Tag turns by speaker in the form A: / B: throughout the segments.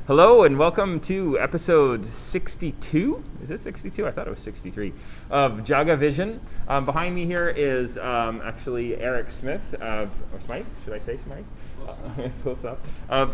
A: Hello and welcome to episode 62. Is it 62? I thought it was 63 of JagaVision. Behind me here is actually Erick Smith or Smythe. Should I say Smythe? Close up. Of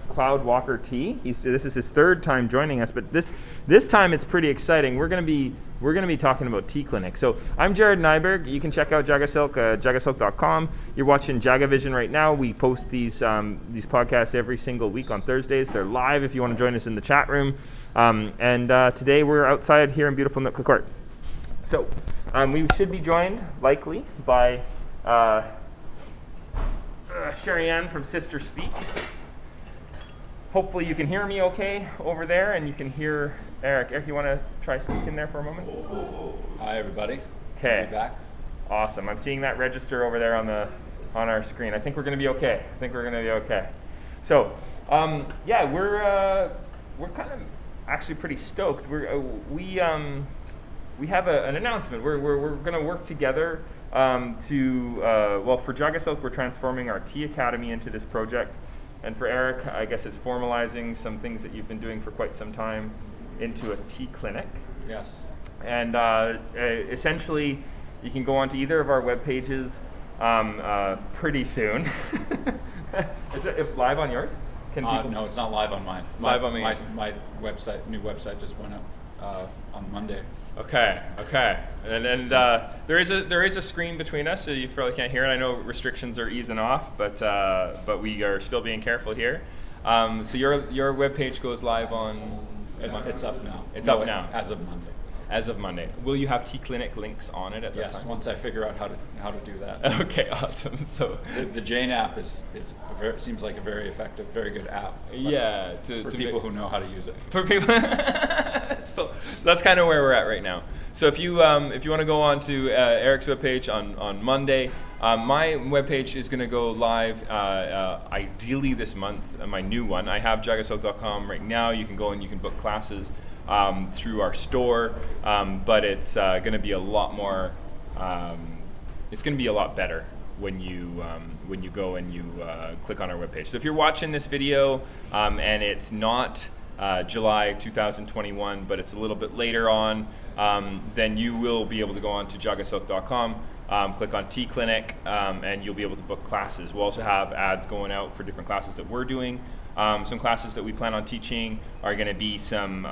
A: Cloud Walker Tea. This is his third time joining us, but this time it's pretty exciting. We're going to be talking about tea clinic. So I'm Jared Nyberg. You can check out JagaSilk, JagaSilk.com. You're watching JagaVision right now. We post these podcasts every single week on Thursdays. They're live if you want to join us in the chat room. Today we're outside here in beautiful Nootka Court. So we should be joined, likely, by Sherri from Sister Speak. Hopefully you can hear me okay over there, and you can hear Erick. Erick, you want to try speaking there for a moment?
B: Hi, everybody.
A: Okay.
B: Back.
A: Awesome. I'm seeing that register over there on our screen. I think we're going to be okay. So, we're kind of actually pretty stoked. We have an announcement. We're going to work together for JagaSilk, we're transforming our Tea Academy into this project. And for Erick, I guess it's formalizing some things that you've been doing for quite some time into a tea clinic.
B: Yes.
A: And essentially, you can go onto either of our web pages pretty soon. Is it live on yours?
B: No, it's not live on mine.
A: Live on me.
B: My new website just went up on Monday.
A: Okay. And there is a screen between us, so you probably can't hear it. I know restrictions are easing off, but we are still being careful here. So your webpage goes live on.
B: It's up now.
A: Up now
B: as of Monday.
A: As of Monday. Will you have tea clinic links on it at that time?
B: Yes, once I figure out how to do that.
A: Okay, awesome. So
B: the Jane app seems like a very effective, very good app.
A: Yeah,
B: for people who know how to use it.
A: For people, so that's kind of where we're at right now. So if you want to go on to Erick's webpage on Monday, my webpage is going to go live ideally this month. My new one. I have JagaSilk.com right now. You can go and you can book classes through our store, but it's going to be a lot more. It's going to be a lot better when you go and you click on our webpage. So if you're watching this video and it's not July 2021, but it's a little bit later on, then you will be able to go on to JagaSilk.com, click on Tea Clinic, and you'll be able to book classes. We'll also have ads going out for different classes that we're doing. Some classes that we plan on teaching are going to be some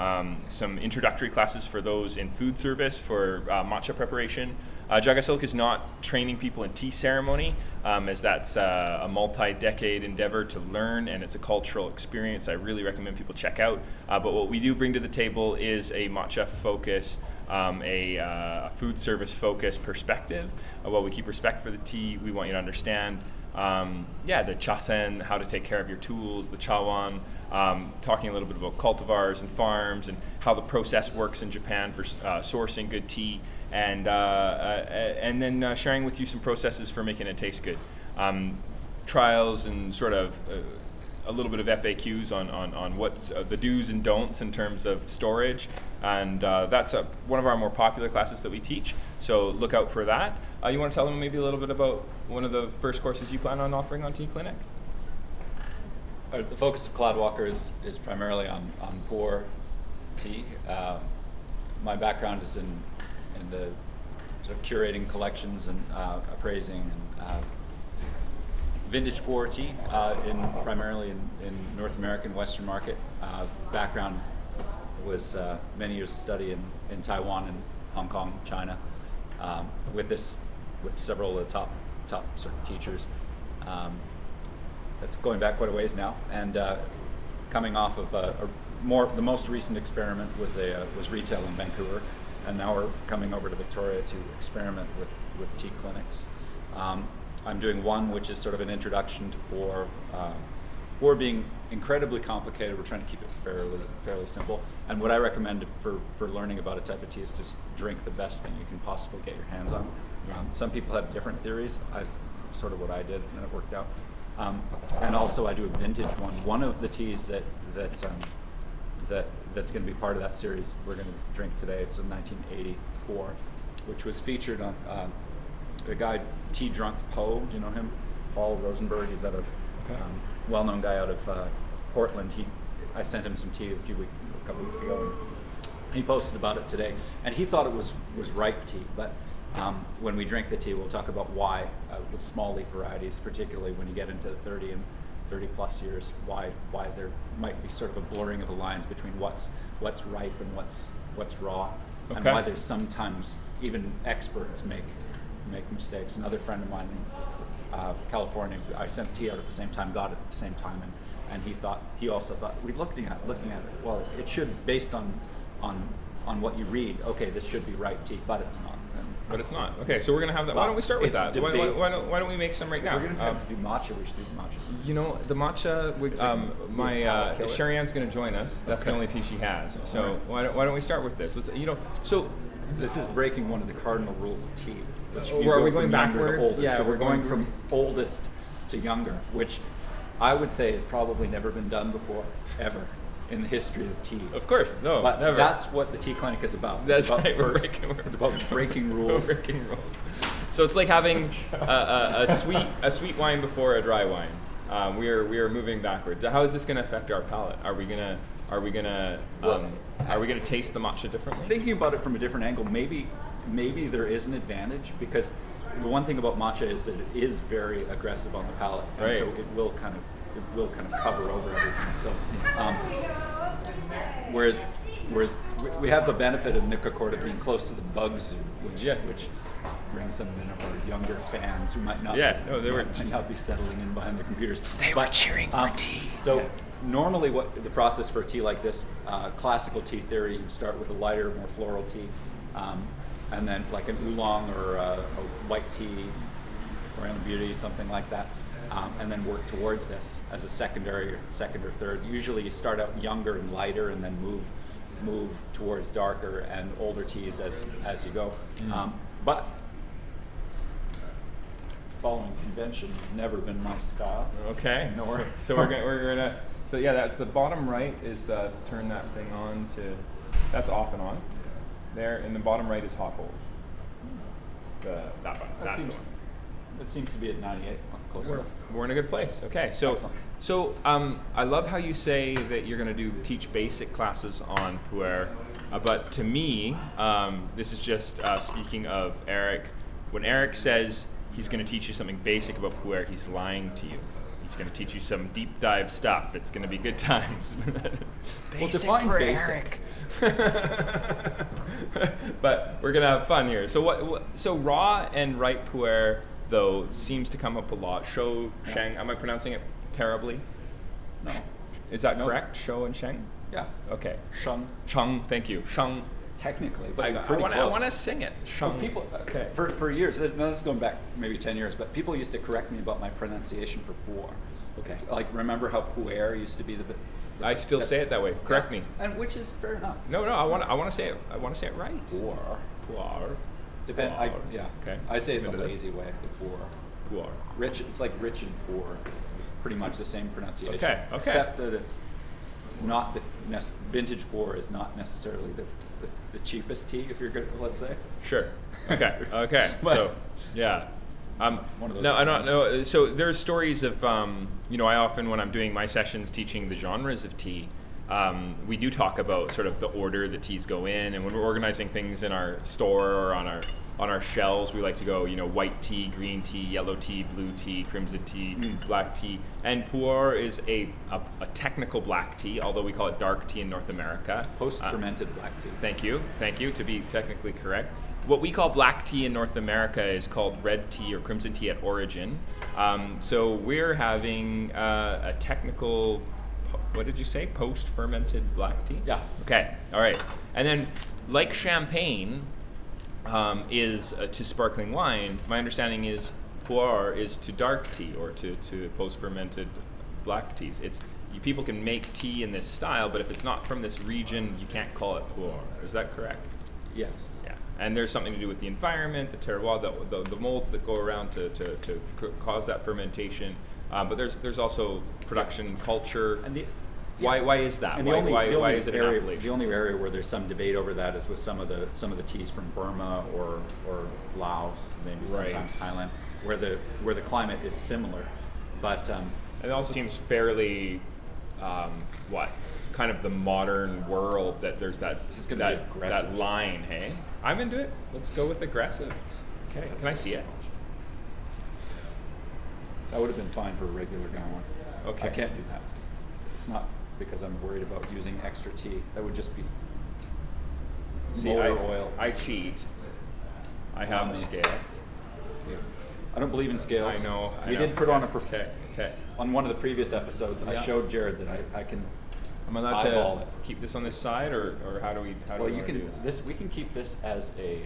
A: introductory classes for those in food service for matcha preparation. JagaSilk is not training people in tea ceremony, as that's a multi-decade endeavor to learn, and it's a cultural experience I really recommend people check out. But what we do bring to the table is a matcha focus, a food service focus perspective. While we keep respect for the tea, we want you to understand the chasen, how to take care of your tools, the chawan, talking a little bit about cultivars and farms and how the process works in Japan for sourcing good tea, and then sharing with you some processes for making it taste good. Trials and sort of a little bit of FAQs on what's the do's and don'ts in terms of storage, and that's one of our more popular classes that we teach, so look out for that. You want to tell them maybe a little bit about one of the first courses you plan on offering on Tea Clinic?
B: The focus of Cloud Walker is primarily on pour tea. My background is in the sort of curating collections and appraising and vintage pour tea, primarily in North American Western market. Background was many years of study in Taiwan and Hong Kong, China, with several of the top sort of teachers. That's going back quite a ways now, and coming off of the most recent experiment was retail in Vancouver, and now we're coming over to Victoria to experiment with tea clinics. I'm doing one which is sort of an introduction to pour. Pour being incredibly complicated, we're trying to keep it fairly simple. And what I recommend for learning about a type of tea is just drink the best thing you can possibly get your hands on. Some people have different theories. Sort of what I did, and it worked out. And also I do a vintage one. One of the teas that's going to be part of that series we're going to drink today. It's a 1980 pour, which was featured on a guy, Tea Drunk Poe. Do you know him? Paul Rosenberg. He's out of well-known guy out of Portland. I sent him some tea a couple weeks ago. And he posted about it today, and he thought it was ripe tea. But when we drink the tea, we'll talk about why with small leaf varieties, particularly when you get into the 30 and 30 plus years, why there might be sort of a blurring of the lines between what's ripe and what's raw, and why there's sometimes even experts make mistakes. Another friend of mine in California, I sent tea out at the same time, got it at the same time, and he also thought, we're looking at it, well, it should, based on what you read, okay, this should be ripe tea, but it's not.
A: But it's not. Okay, so we're going to have that. Why don't we start with that? Why don't we make some right now?
B: We're going to do matcha. We should do matcha.
A: You know, the matcha, Sherri Ann's going to join us. That's the only tea she has. So why don't we start with this?
B: This is breaking one of the cardinal rules of tea.
A: Are we going backwards?
B: Yeah, so we're going from oldest to younger, which I would say has probably never been done before, ever, in the history of tea.
A: Of course, no,
B: but
A: never.
B: That's what the tea clinic is about.
A: That's
B: about
A: right.
B: It's about breaking rules.
A: Breaking rules. So it's like having a sweet wine before a dry wine. We are moving backwards. How is this going to affect our palate? Are we gonna taste the matcha differently?
B: Thinking about it from a different angle, maybe there is an advantage, because the one thing about matcha is that it is very aggressive on the palate, and so it will kind of cover over everything. So, whereas we have the benefit of Nootka Court of being close to the bug zoo, which brings some of our younger fans who might not be settling in behind their computers.
A: They were cheering for tea.
B: So normally, what the process for a tea like this, classical tea theory, you start with a lighter, more floral tea, and then like an oolong or a white tea, or beauty, something like that. And then work towards this as a second or third. Usually you start out younger and lighter, and then move towards darker and older teas as you go. But following convention has never been my style.
A: Okay. So we're gonna. So yeah, that's the bottom right is to turn that thing on to. That's off and on. There, and the bottom right is hot hold. That one. That's the one.
B: It seems to be at 98. That's close enough.
A: We're in a good place. Okay, so I love how you say that you're going to teach basic classes on pu'er, but to me, this is just speaking of Erick. When Erick says he's going to teach you something basic about pu'er, he's lying to you. He's going to teach you some deep dive stuff. It's going to be good times.
B: Well, define
A: for
B: basic.
A: But we're gonna have fun here. So raw and ripe pu'er though seems to come up a lot. Shou, sheng. Am I pronouncing it terribly?
B: No.
A: Is that correct? Shou and sheng?
B: Yeah.
A: Okay.
B: Sheng.
A: Sheng. Thank you. Sheng.
B: Technically, but
A: I want to sing it. Sheng.
B: People, for years. This is going back maybe 10 years, but people used to correct me about my pronunciation for pu'er. Okay. Like, remember how pu'er used to be the
A: I still say it that way. Correct me.
B: And which is fair enough.
A: No. I want to say it. I want to say it right.
B: Pu'er.
A: Okay.
B: I say it the lazy way.
A: Pu'er.
B: Rich. It's like rich and poor. It's pretty much the same pronunciation.
A: Okay.
B: Except that it's not vintage pu'er is not necessarily the cheapest tea. If you're good, let's say.
A: Sure. Okay. So, yeah.
B: One of those.
A: No, I don't know. So there's stories of, I often, when I'm doing my sessions teaching the genres of tea, we do talk about sort of the order the teas go in, and when we're organizing things in our store or on our shelves, we like to go, white tea, green tea, yellow tea, blue tea, crimson tea, black tea, and pu'er is a technical black tea, although we call it dark tea in North America.
B: Post-fermented black tea.
A: Thank you, to be technically correct. What we call black tea in North America is called red tea or crimson tea at origin. So we're having a technical, what did you say? Post-fermented black tea?
B: Yeah.
A: Okay, all right. And then like champagne is to sparkling wine, my understanding is pu'er is to dark tea or to post-fermented black teas. People can make tea in this style, but if it's not from this region, you can't call it pu'er. Is that correct?
B: Yes.
A: Yeah. And there's something to do with the environment, the terroir, the molds that go around to cause that fermentation. But there's also production culture. And why is that?
B: And
A: why is it an appellation?
B: The only area where there's some debate over that is with some of the teas from Burma or Laos, maybe sometimes Thailand, where the climate is similar. But
A: it also seems fairly what kind of the modern world that there's that
B: This is gonna be aggressive.
A: that line. Hey, I'm into it. Let's go with aggressive. Okay, can I see it?
B: That would have been fine for a regular gown.
A: Okay.
B: I can't do that. It's not because I'm worried about using extra tea. That would just be motor oil.
A: I cheat. I have a scale.
B: I don't believe in scales.
A: I know.
B: You did put on a
A: Okay.
B: on one of the previous episodes. I
A: Yeah.
B: showed Jared that I can.
A: I'm allowed
B: eyeball
A: to
B: it.
A: keep this on this side, or how do we? How do
B: Well,
A: we
B: you
A: wanna do
B: can. We can keep this as a.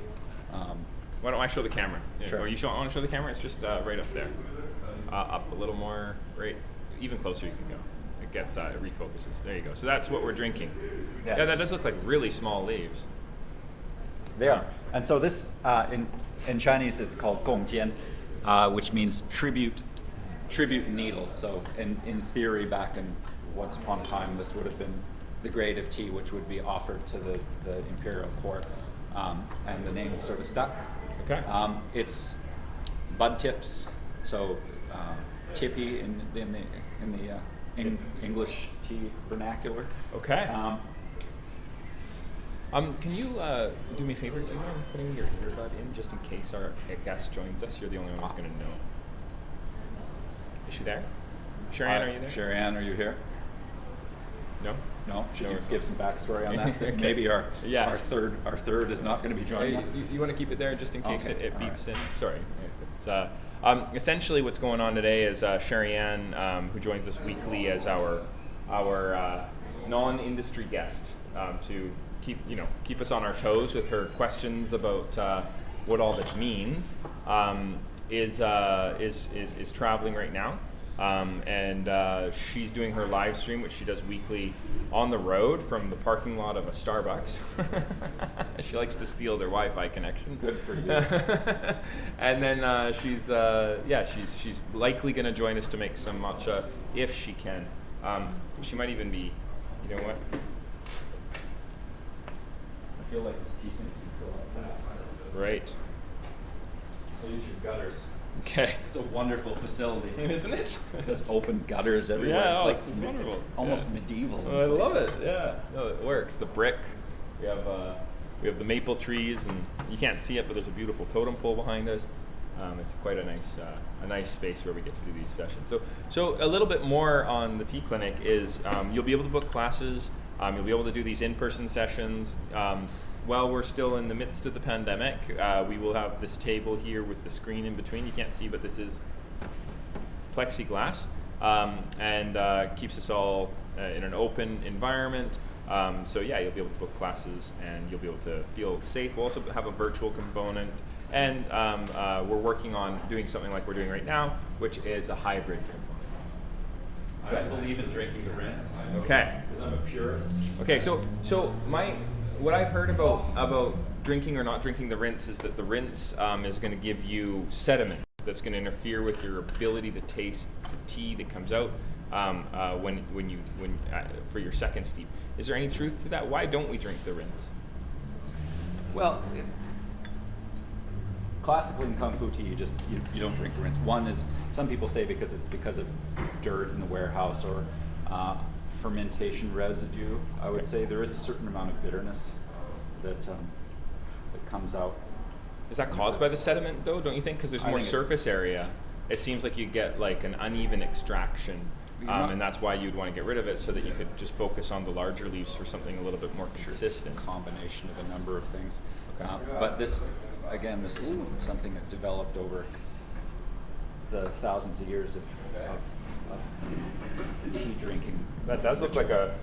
A: Why don't I show the camera?
B: Sure.
A: Or you want to show the camera? It's just right up there. Up a little more, right? Even closer you can go. It gets, it refocuses. There you go. So that's what we're drinking.
B: Yes.
A: Yeah, that does look like really small leaves.
B: They are. And so this, in Chinese, it's called gongjian, which means tribute needle. So in theory, back in once upon a time, this would have been the grade of tea which would be offered to the imperial court, and the name sort of stuck.
A: Okay.
B: It's bud tips, so tippy in the English tea vernacular.
A: Okay. Can you do me a favor? Do you mind putting your earbud in just in case our guest joins us? You're the only one who's going to know. Is she there? Sherri, are you there?
B: Sherri, are you here?
A: No?
B: No? Should
A: No,
B: you
A: it's
B: give some backstory on that?
A: Okay.
B: Maybe our
A: Yeah.
B: third is not going to be joining us.
A: You want to keep it there just in case
B: Okay,
A: it
B: all
A: beeps
B: right.
A: in? Sorry. It's, essentially what's going on today is Sherri, who joins us weekly as our non-industry guest, to keep us on our toes with her questions about what all this means, is traveling right now. And she's doing her live stream, which she does weekly on the road from the parking lot of a Starbucks. She likes to steal their Wi-Fi connection.
B: Good for you.
A: And then she's likely going to join us to make some matcha if she can. She might even be, you know what?
B: I feel like this tea seems to fill up fast.
A: Right.
B: I'll use your gutters.
A: Okay.
B: It's a wonderful facility.
A: Isn't it?
B: It has open gutters everywhere.
A: Yeah,
B: it's like
A: it's wonderful.
B: It's almost
A: Yeah.
B: medieval.
A: Oh, I love it.
B: places.
A: Yeah, no, it works. The brick. We have the maple trees, and you can't see it, but there's a beautiful totem pole behind us. It's quite a nice space where we get to do these sessions. So a little bit more on the tea clinic is you'll be able to book classes. You'll be able to do these in-person sessions. While we're still in the midst of the pandemic, we will have this table here with the screen in between. You can't see, but this is plexiglass, and keeps us all in an open environment. So yeah, you'll be able to book classes and you'll be able to feel safe. We'll also have a virtual component, and we're working on doing something like we're doing right now, which is a hybrid component.
B: I don't believe in drinking the rinse.
A: Okay.
B: Because I'm a purist.
A: Okay, so what I've heard about drinking or not drinking the rinse is that the rinse is going to give you sediment that's going to interfere with your ability to taste the tea that comes out when for your second steep. Is there any truth to that? Why don't we drink the rinse?
B: Well, classically in Kung Fu tea, you don't drink the rinse. One is, some people say because of dirt in the warehouse or fermentation residue. I would say there is a certain amount of bitterness that comes out.
A: Is that caused by the sediment though, don't you think? Because there's
B: I
A: more
B: think
A: surface area. It seems like you get like an uneven extraction, and that's why you'd want to get rid of it so that you could just focus on the larger leaves for something a little bit more consistent.
B: It's a combination of a number of things.
A: Okay.
B: But this is something that developed over the thousands of years of tea drinking.
A: That does look like a.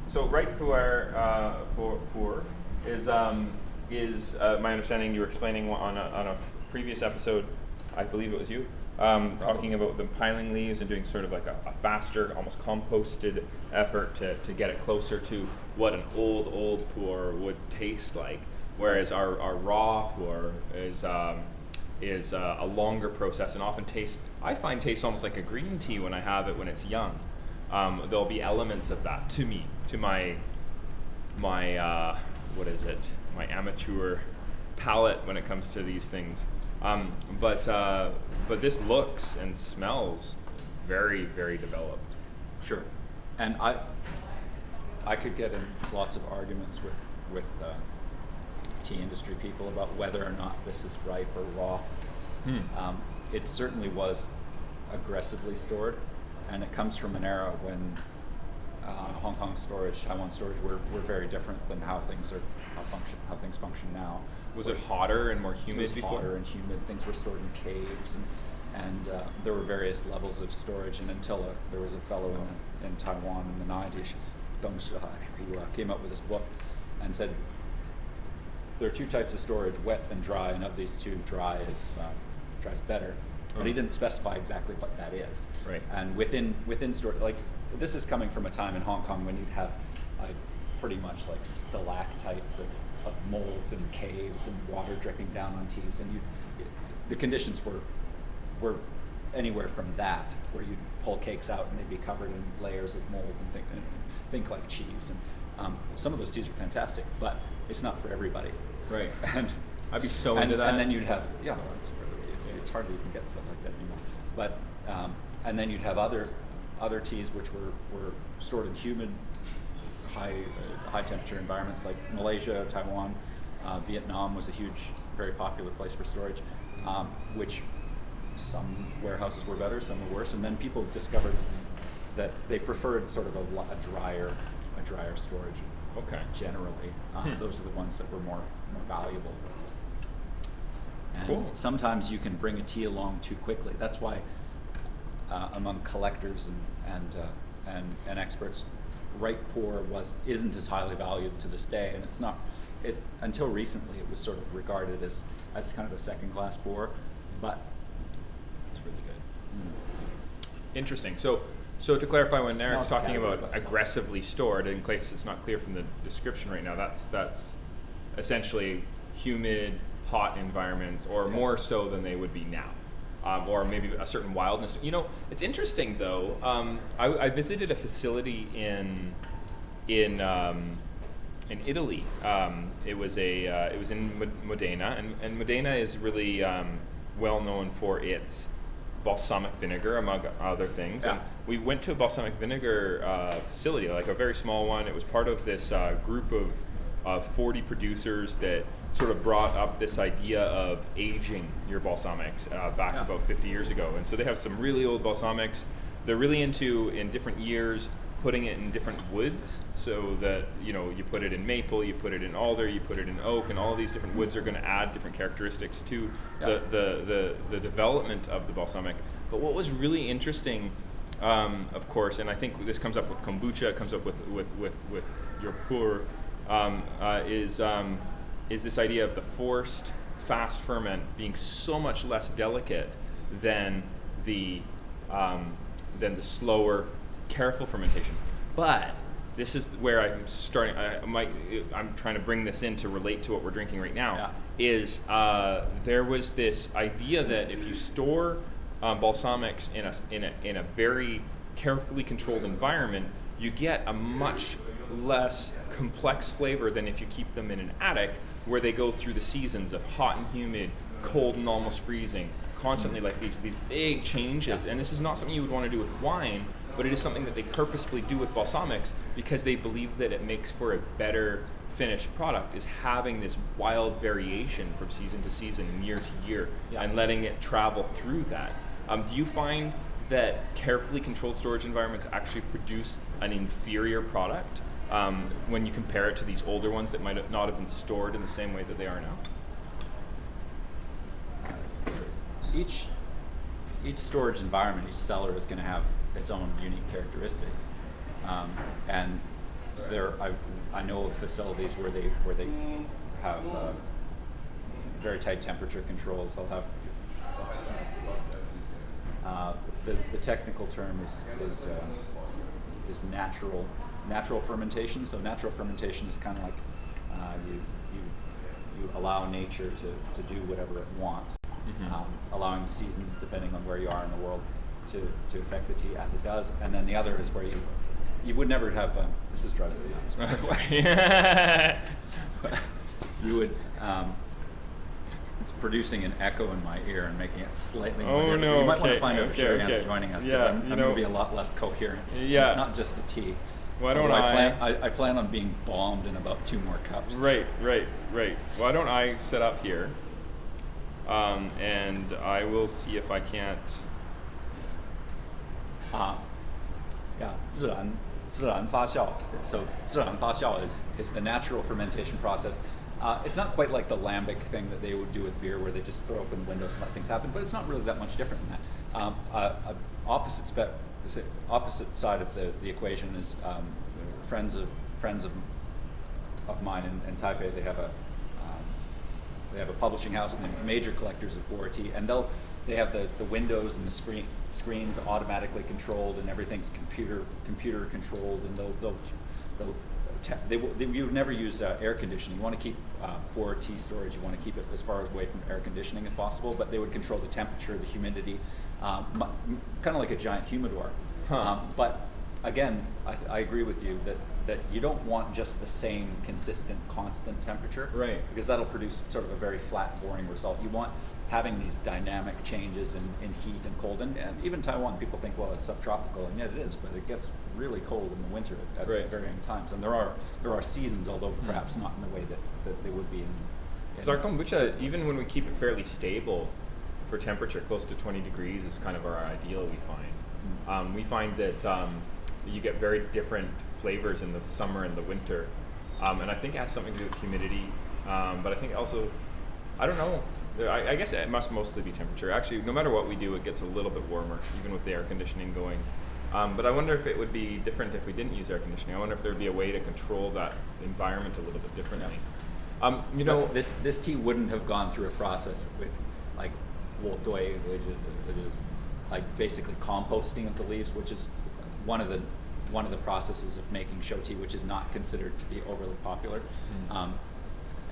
A: So right pu'er is my understanding. You were explaining on a previous episode, I believe it was you, talking about the piling leaves and doing sort of like a faster, almost composted effort to get it closer to what an old pu'er would taste like. Whereas our raw pu'er is a longer process and often I find tastes almost like a green tea when I have it when it's young. There'll be elements of that to my what is it? My amateur palate when it comes to these things. But this looks and smells very, very developed.
B: Sure. And I could get in lots of arguments with tea industry people about whether or not this is ripe or raw. It certainly was aggressively stored, and it comes from an era when Hong Kong storage, Taiwan storage were very different than how things function now.
A: Was it hotter and more humid?
B: It was hotter and humid. Things were stored in caves, and there were various levels of storage. And until there was a fellow in Taiwan in the 90s, Deng Shihai, who came up with this book and said there are two types of storage: wet and dry. And of these two, dry is better. But he didn't specify exactly what that is.
A: Right.
B: And within storage, like this is coming from a time in Hong Kong when you'd have pretty much like stalactites of mold and caves and water dripping down on teas, and the conditions were anywhere from that, where you'd pull cakes out and they'd be covered in layers of mold and think like cheese. And some of those teas are fantastic, but it's not for everybody.
A: Right.
B: And
A: I'd be so into that.
B: And then you'd have it's hard to even get stuff like that anymore. But and then you'd have other teas which were stored in humid, high temperature environments like Malaysia, Taiwan, Vietnam was a very popular place for storage, which some warehouses were better, some were worse, and then people discovered that they preferred sort of a drier storage.
A: Okay.
B: Generally, those are the ones that were more valuable. And
A: cool.
B: Sometimes you can bring a tea along too quickly. That's why among collectors and experts, ripe pour isn't as highly valued to this day, and it's not. Until recently, it was sort of regarded as kind of a second-class pour, but
A: it's really good. Interesting. So to clarify, when Erick's talking about aggressively stored, in case it's not clear from the description right now, that's essentially humid, hot environments, or more so than they would be now. Or maybe a certain wildness. You know, it's interesting though. I visited a facility in Italy. It was in Modena, and Modena is really well known for its balsamic vinegar, among other things.
B: Yeah.
A: And we went to a balsamic vinegar facility, like a very small one. It was part of this group of 40 producers that sort of brought up this idea of aging your balsamics back about 50 years ago. And so they have some really old balsamics. They're really into, in different years, putting it in different woods, so that you put it in maple, you put it in alder, you put it in oak, and all of these different woods are going to add different characteristics to the development of the balsamic. But what was really interesting, of course, and I think this comes up with kombucha, it comes up with your pour, is this idea of the forced fast ferment being so much less delicate than the slower careful fermentation. But this is where I'm starting. I'm trying to bring this in to relate to what we're drinking right now. Yeah. Is there was this idea that if you store balsamics in a very carefully controlled environment, you get a much less complex flavor than if you keep them in an attic, where they go through the seasons of hot and humid, cold and almost freezing, constantly, like these big changes. Yeah. And this is not something you would want to do with wine, but it is something that they purposefully do with balsamics because they believe that it makes for a better finished product, is having this wild variation from season to season and year to year, and letting it travel through that. Do you find that carefully controlled storage environments actually produce an inferior product when you compare it to these older ones that might not have been stored in the same way that they are now?
B: Each storage environment, each cellar is going to have its own unique characteristics, and I know of facilities where they have very tight temperature controls. They'll have the technical term is natural fermentation. So natural fermentation is kind of like you allow nature to do whatever it wants. Allowing the seasons, depending on where you are in the world, to affect the tea as it does. And then the other is where you would never have, this is driving me nuts. You would, It's producing an echo in my ear and making it slightly more
A: Oh,
B: difficult.
A: no,
B: You might want
A: okay,
B: to find out if
A: okay,
B: Sherri
A: okay.
B: is joining us, because
A: Yeah,
B: I'm going to be a lot less coherent.
A: Yeah.
B: It's not just the tea.
A: Why don't
B: Although I plan on being bombed in about 2 more cups.
A: Right. Why don't I set up here, and I will see if I can't.
B: Yeah, 自然发酵. So 自然发酵is the natural fermentation process. It's not quite like the lambic thing that they would do with beer, where they just throw open the windows and let things happen, but it's not really that much different than that. Opposite side of the equation is friends of mine in Taipei. They have a publishing house, and they're major collectors of boer tea, and they have the windows and the screens automatically controlled, and everything's computer controlled, and you would never use air conditioning. You want to keep boer tea storage. You want to keep it as far away from air conditioning as possible, but they would control the temperature, the humidity, kind of like a giant humidor. But again, I agree with you that you don't want just the same consistent, constant temperature,
A: Right.
B: because that'll produce sort of a very flat, boring result. You want having these dynamic changes in heat and cold, and even Taiwan, people think, well, it's subtropical, and yet it is, but it gets really cold in the winter at varying times, and there are seasons, although perhaps not in the way that they would be in.
A: Because our kombucha, even when we keep it fairly stable for temperature, close to 20 degrees is kind of our ideal. We find that you get very different flavors in the summer and the winter, and I think it has something to do with humidity, but I think also, I don't know. I guess it must mostly be temperature. Actually, no matter what we do, it gets a little bit warmer, even with the air conditioning going. But I wonder if it would be different if we didn't use air conditioning. I wonder if there would be a way to control that environment a little bit differently.
B: But this tea wouldn't have gone through a process with like like basically composting of the leaves, which is one of the processes of making show tea, which is not considered to be overly popular,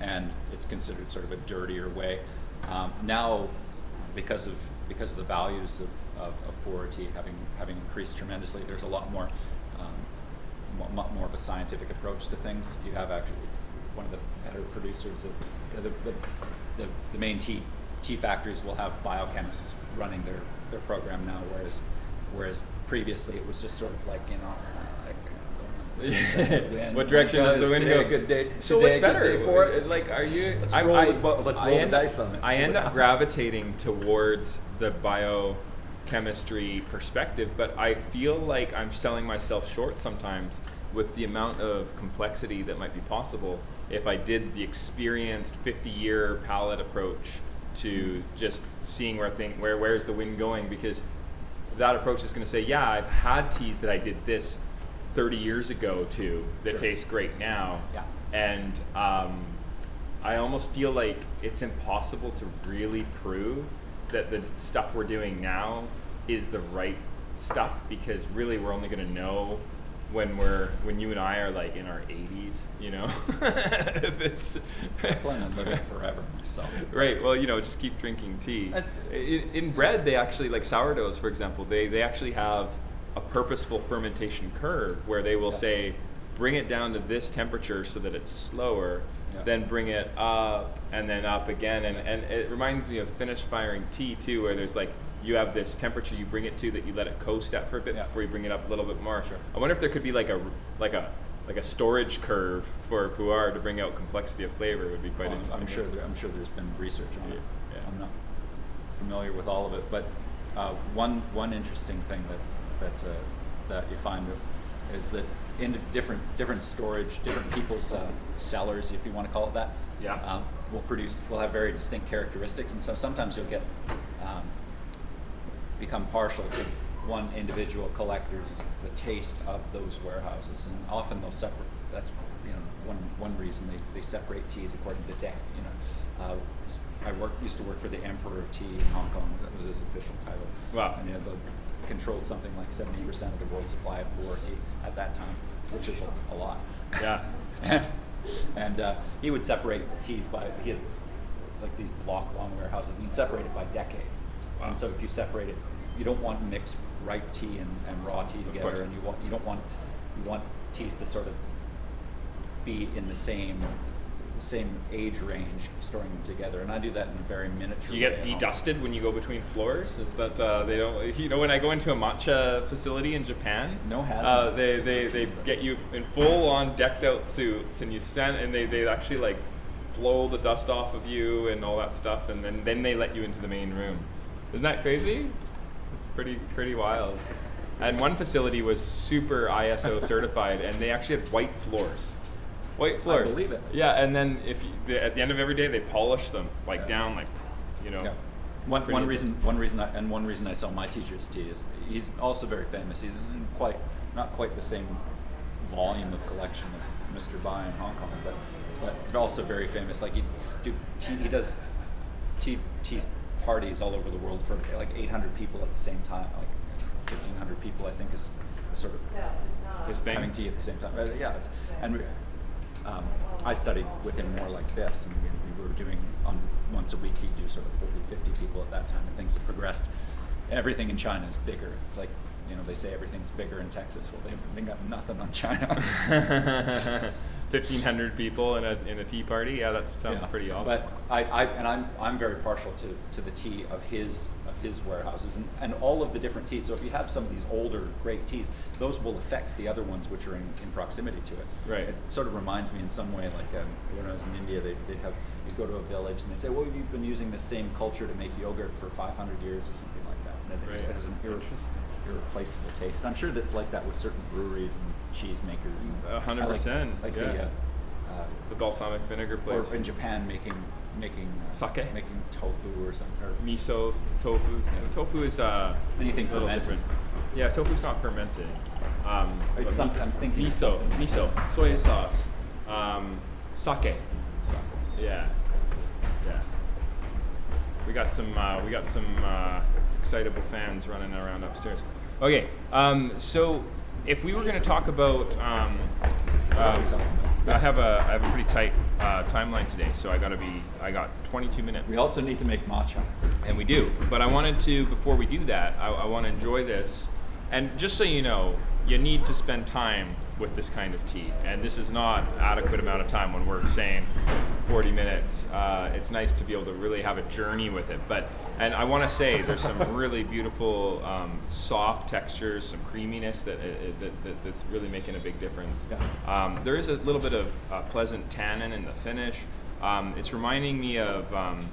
B: and it's considered sort of a dirtier way. Now, because of the values of boer tea having increased tremendously, there's a lot more of a scientific approach to things. You have actually one of the better producers of the main tea factories will have biochemists running their program now, whereas previously it was just sort of like,
A: what direction does the wind go?
B: Good day.
A: So what's better? For it? Like, are you?
B: Let's roll the dice on it.
A: I end up gravitating towards the biochemistry perspective, but I feel like I'm selling myself short sometimes with the amount of complexity that might be possible if I did the experienced 50-year palate approach to just seeing where's the wind going, because that approach is going to say, yeah, I've had teas that I did this 30 years ago too that taste great now, and I almost feel like it's impossible to really prove that the stuff we're doing now is the right stuff, because really we're only going to know when you and I are like in our 80s, if it's
B: I plan on living forever myself.
A: Right. Well, just keep drinking tea. In bread, they actually, like sourdoughs, for example, they actually have a purposeful fermentation curve where they will say, bring it down to this temperature so that it's slower, then bring it up and then up again. And it reminds me of Finnish firing tea too, where there's like, you have this temperature you bring it to that you let it coast at for a bit before you bring it up a little bit more. Sure. I wonder if there could be like a storage curve for pu'er to bring out complexity of flavor. Would be quite interesting.
B: I'm sure there's been research on it. Yeah. I'm not familiar with all of it, but one interesting thing that you find is that in different storage, different people's cellars, if you want to call it that, will have very distinct characteristics, and so sometimes you'll get become partial to one individual collector's the taste of those warehouses, and often they'll separate. That's one reason they separate teas according to deck. I used to work for the Emperor of Tea in Hong Kong. That was his official title.
A: Wow.
B: And they controlled something like 70% of the world's supply of boer tea at that time, which is a lot.
A: Yeah.
B: and he would separate teas he had like these block-long warehouses, and he'd separate it by decade. Wow. And so if you separate it, you don't want to mix ripe tea and raw tea together, and you want teas to sort of be in the same same age range, storing them together, and I do that in a very miniature.
A: Do you
B: way
A: get
B: at home.
A: dedusted when you go between floors? Is that they don't? You know, when I go into a matcha facility in Japan,
B: No hazmat.
A: they get you in full on decked out suits, and you stand, and they actually like blow the dust off of you and all that stuff, and then they let you into the main room. Isn't that crazy? It's pretty wild. And one facility was super ISO certified, and they actually had white floors. White floors.
B: I believe it.
A: Yeah, and then at the end of every day, they polish them down, you know.
B: Yeah. One reason I sell my teacher's tea is he's also very famous. He's in not quite the same volume of collection of Mr. Bai in Hong Kong, but also very famous. Like he does tea parties all over the world for like 800 people at the same time. Like 1,500 people, I think, is sort of
A: His thing.
B: having tea at the same time. And I studied with him more like this, and we were doing once a week. He'd do sort of 40, 50 people at that time, and things have progressed. Everything in China is bigger. It's like, you know, they say everything's bigger in Texas. Well, they got nothing on China.
A: 1,500 people in a tea party. Yeah, that sounds pretty awesome.
B: But I'm very partial to the tea of his warehouses and all of the different teas. So if you have some of these older great teas, those will affect the other ones which are in proximity to it.
A: Right.
B: It sort of reminds me in some way like when I was in India, they'd go to a village and they'd say, well, you've been using the same culture to make yogurt for 500 years or something like that. And it has an irreplaceable taste. I'm sure that's like that with certain breweries and cheese makers.
A: 100%.
B: Like
A: the balsamic vinegar place.
B: or in Japan making
A: Sake?
B: making tofu or something. Or
A: Miso, tofu. Tofu is
B: anything
A: a little
B: fermented.
A: different. Yeah, tofu's not fermented.
B: It's
A: but
B: something I'm thinking.
A: Miso, soy sauce, sake. Yeah. We got some excitable fans running around upstairs. Okay, so if we were going to talk about, I have a pretty tight timeline today, so I got 22 minutes.
B: We also need to make matcha.
A: And we do, but I wanted to, before we do that, I want to enjoy this. And just so you know, you need to spend time with this kind of tea. And this is not adequate amount of time when we're saying 40 minutes. It's nice to be able to really have a journey with it. And I want to say there's some really beautiful soft textures, some creaminess that's really making a big difference.
B: Yeah.
A: There is a little bit of pleasant tannin in the finish. It's reminding me of, have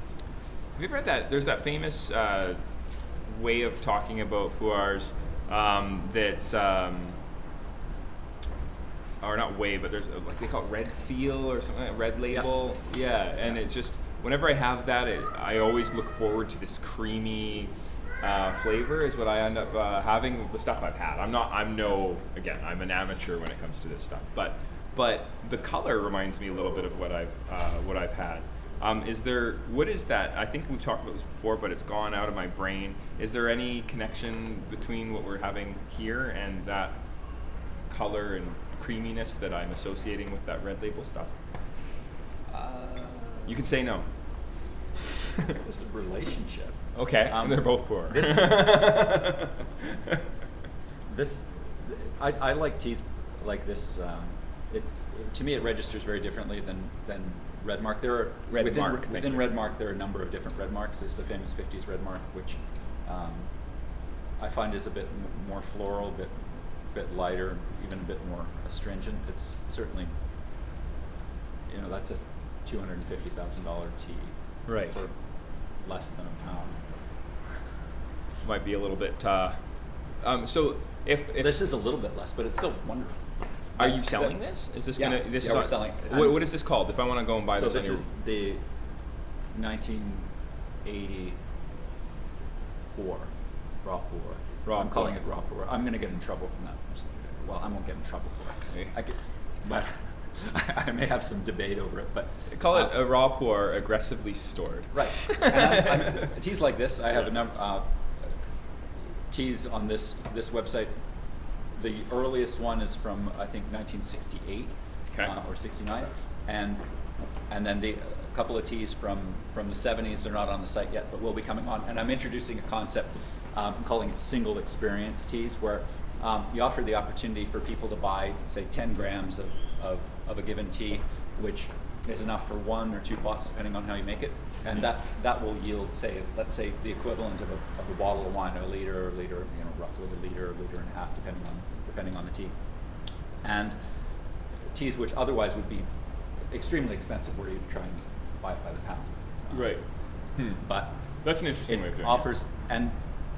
A: you ever read that? There's that famous way of talking about pu'ers that's, or not way, but there's like they call it red seal or something, like red label. Yeah, and it's just, whenever I have that, I always look forward to this creamy flavor is what I end up having with the stuff I've had. I'm an amateur when it comes to this stuff, but the color reminds me a little bit of what I've had. What is that? I think we've talked about this before, but it's gone out of my brain. Is there any connection between what we're having here and that color and creaminess that I'm associating with that red label stuff? You can say no.
B: It's a relationship.
A: Okay, they're both poor.
B: I like teas like this. To me, it registers very differently than Red Mark. Within Red Mark, there are a number of different Red Marks. There's the famous 50s Red Mark, which I find is a bit more floral, a bit lighter, even a bit more astringent. It's certainly, that's a $250,000 tea
A: Right.
B: for less than a pound.
A: Might be a little bit. So if
B: This is a little bit less, but it's still wonderful.
A: are you selling this? Is this gonna? This is
B: we're
A: on-
B: selling.
A: What is this called? If I want to go and buy
B: So
A: this,
B: this
A: on
B: is the 1984 raw pour. I'm calling it raw pour. I'm going to get in trouble from that. Well, I won't get in trouble for it.
A: Okay.
B: But I may have some debate over it. But
A: call it a raw pour, aggressively stored.
B: right. And teas like this, I have a number. Teas on this website. The earliest one is from I think 1968 or 69, and then a couple of teas from the 70s. They're not on the site yet, but will be coming on. And I'm introducing a concept. I'm calling it single experience teas, where you offer the opportunity for people to buy, say, 10 grams of a given tea, which is enough for 1 or 2 pots, depending on how you make it, and that will yield, let's say, the equivalent of a bottle of wine, a liter, roughly a liter and a half, depending on the tea. And teas which otherwise would be extremely expensive were you to try and buy it by the pound.
A: Right.
B: But
A: that's an interesting way of doing
B: offers, and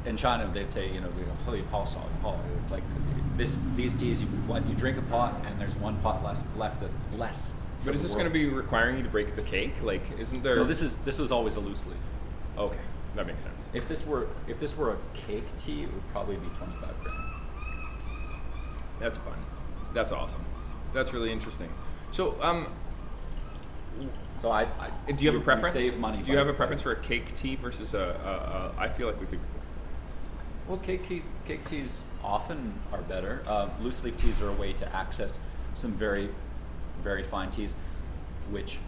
B: in China they'd say, like these teas, you drink a pot and there's 1 pot left less.
A: But is this going to be requiring you to break the cake? Like, isn't there?
B: No, this is always a loose leaf.
A: Okay, that makes sense.
B: If this were a cake tea, it would probably be 25 grand.
A: That's fun. That's awesome. That's really interesting. So,
B: So I
A: do you have a preference?
B: Save money.
A: Do you have a preference for a cake tea versus I feel like we could.
B: Well, cake teas often are better. Loose leaf teas are a way to access some very, very fine teas, which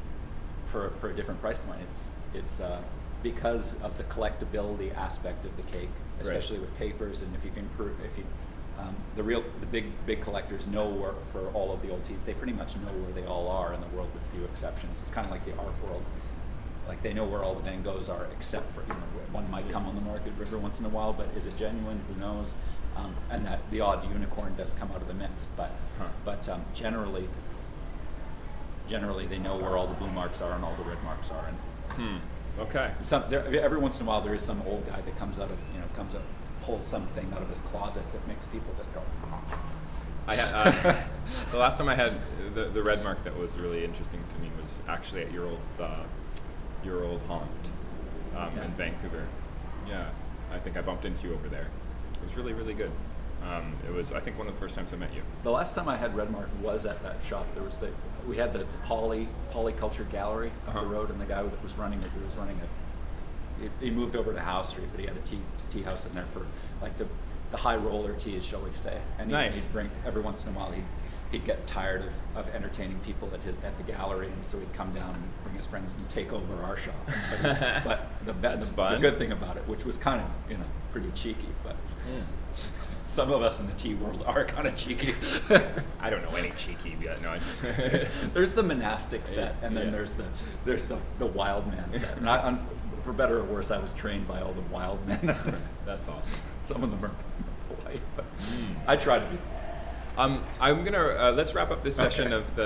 B: for a different price point, it's because of the collectability aspect of the cake, especially with papers, and if you the big collectors know where, for all of the old teas, they pretty much know where they all are in the world with few exceptions. It's kind of like the art world. Like, they know where all the Van Goghs are, except for, one might come on the market every once in a while, but is it genuine? Who knows? And that the odd unicorn does come out of the mix, but generally they know where all the blue marks are and all the red marks are. And
A: Okay.
B: every once in a while there is some old guy that comes out, pulls something out of his closet that makes people just go.
A: I had the last time I had the red mark that was really interesting to me was actually at your old haunt in Vancouver. Yeah, I think I bumped into you over there. It was really, really good. It was, I think, one of the first times I met you.
B: The last time I had red mark was at that shop. We had the polyculture gallery up the road, and the guy that was running it, he moved over to House Street, but he had a tea house in there for like the high roller teas, shall we say. And he'd bring, every once in a while, he'd get tired of entertaining people at the gallery, and so he'd come down and bring his friends and take over our shop. But the good thing about it, which was kind of pretty cheeky, but some of us in the tea world are kind of cheeky.
A: I don't know any cheeky yet. No,
B: there's the monastic set, and then there's the wild man set. And for better or worse, I was trained by all the wild men.
A: That's awesome.
B: Some of them are polite, but I try to be.
A: I'm gonna let's wrap up this session of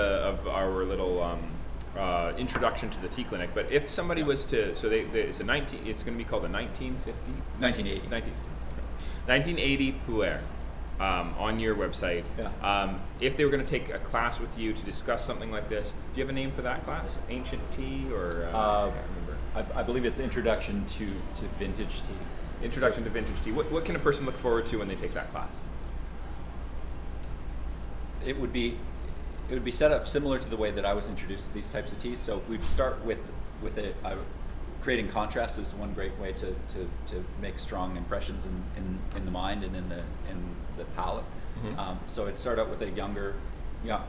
A: our little introduction to the tea clinic. But if somebody was to, so it's going to be called a 1980 puer on your website.
B: Yeah.
A: If they were going to take a class with you to discuss something like this, do you have a name for that class? Ancient tea, or I can't remember.
B: I believe it's Introduction to Vintage Tea.
A: Introduction to Vintage Tea. What can a person look forward to when they take that class?
B: It would be set up similar to the way that I was introduced to these types of teas. So we'd start with creating contrast is one great way to make strong impressions in the mind and in the palate. So it'd start out with a younger,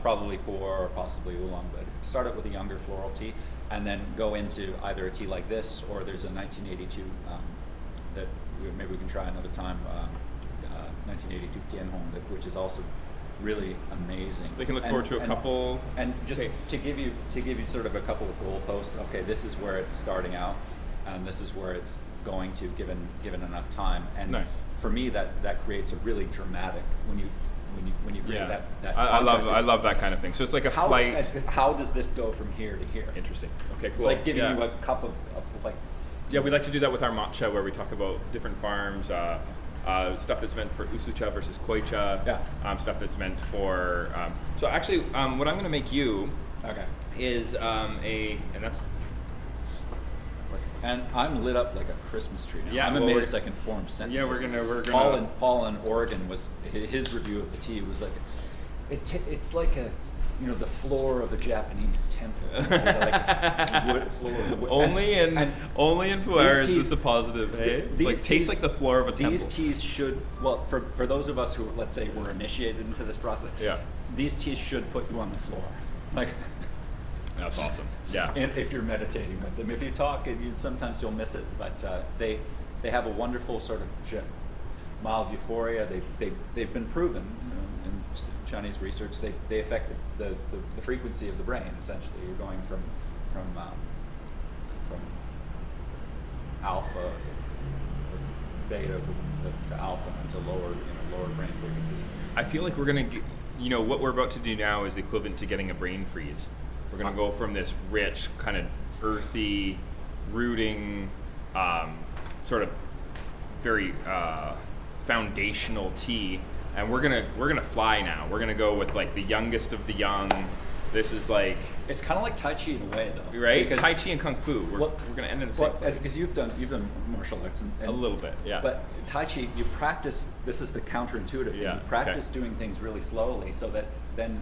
B: probably puer or possibly oolong, but start out with a younger floral tea, and then go into either a tea like this, or there's a 1982 that maybe we can try another time. 1982 Tianhong, which is also really amazing.
A: So they can look forward to a couple.
B: And just to give you sort of a couple of goalposts. Okay, this is where it's starting out, and this is where it's going to, given enough time. And
A: nice.
B: For me, that creates a really dramatic when you create that.
A: I love that kind of thing. So it's like a flight.
B: How does this go from here to here?
A: Interesting. Okay, cool.
B: It's like giving you a cup of like.
A: Yeah, we like to do that with our matcha, where we talk about different farms. Stuff that's meant for usucha versus koicha. Stuff that's meant for. So actually, what I'm going to make you is and that's.
B: And I'm lit up like a Christmas tree now.
A: Yeah,
B: I'm amazed I can form sentences.
A: Yeah, we're gonna.
B: Paul in Oregon his review of the tea was like, it's like a. The floor of a Japanese temple. Wood floor.
A: Only in puer is this a positive. Hey, tastes like the floor of a temple.
B: These teas should, for those of us who, let's say, were initiated into this process.
A: Yeah.
B: These teas should put you on the floor.
A: That's awesome. Yeah.
B: And if you're meditating with them, if you talk, sometimes you'll miss it. But they have a wonderful sort of mild euphoria. They've been proven. Chinese research, they affect the frequency of the brain. Essentially, you're going from alpha to beta to alpha and to lower brain frequencies.
A: I feel like we're gonna get, what we're about to do now is the equivalent to getting a brain freeze. We're gonna go from this rich, kind of earthy, rooting, sort of very foundational tea, and we're gonna fly now. We're gonna go with like the youngest of the young. This is like,
B: it's kind of like Tai Chi in a way, though,
A: right? Tai Chi and Kung Fu. We're gonna end in the same place.
B: Because you've done martial arts and
A: a little bit, yeah.
B: But Tai Chi, you practice. This is the counterintuitive thing.
A: Yeah,
B: you practice doing things really slowly, so that then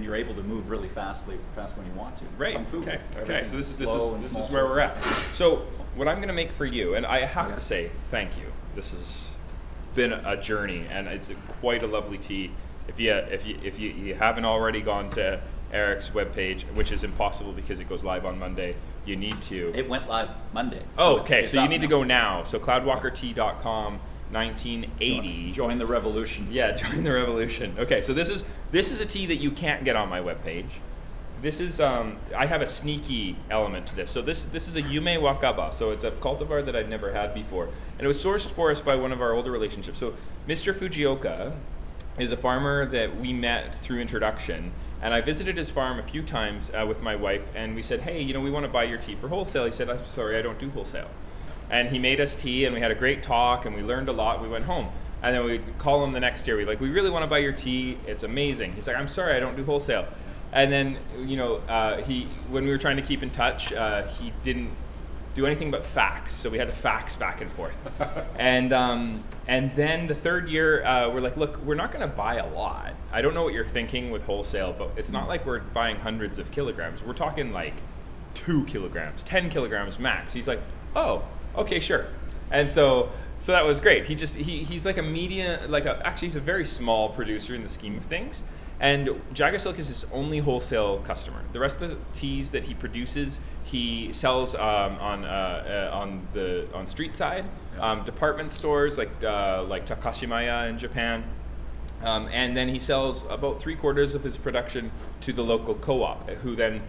B: you're able to move really fast when you want to.
A: Right.
B: Kung Fu,
A: Okay. So this is
B: small.
A: where we're at. So what I'm gonna make for you, and I have to say thank you. This has been a journey, and it's quite a lovely tea. If you haven't already gone to Erick's webpage, which is impossible because it goes live on Monday, you need to.
B: It went live Monday.
A: Oh, okay. So you need to go now. So cloudwalkertea.com, 1980.
B: Join the revolution.
A: Yeah, join the revolution. Okay, so this is a tea that you can't get on my webpage. This is I have a sneaky element to this. So this is a Yume Wakaba. So it's a cultivar that I'd never had before, and it was sourced for us by one of our older relationships. So Mr. Fujioka is a farmer that we met through introduction, and I visited his farm a few times with my wife, and we said, hey, we want to buy your tea for wholesale. He said, I'm sorry, I don't do wholesale. And he made us tea, and we had a great talk, and we learned a lot. We went home, and then we'd call him the next year. We really want to buy your tea. It's amazing. He's like, I'm sorry, I don't do wholesale. And then, when we were trying to keep in touch, he didn't do anything but fax, so we had to fax back and forth. And then the third year, we're like, look, we're not going to buy a lot. I don't know what you're thinking with wholesale, but it's not like we're buying hundreds of kilograms. We're talking like 2 kilograms, 10 kilograms max. He's like, oh, okay, sure. And so that was great. He's like a medium, actually he's a very small producer in the scheme of things. And JagaSilk is his only wholesale customer. The rest of the teas that he produces, he sells on street side, department stores like Takashimaya in Japan, and then he sells about 3/4 of his production to the local co-op, who then,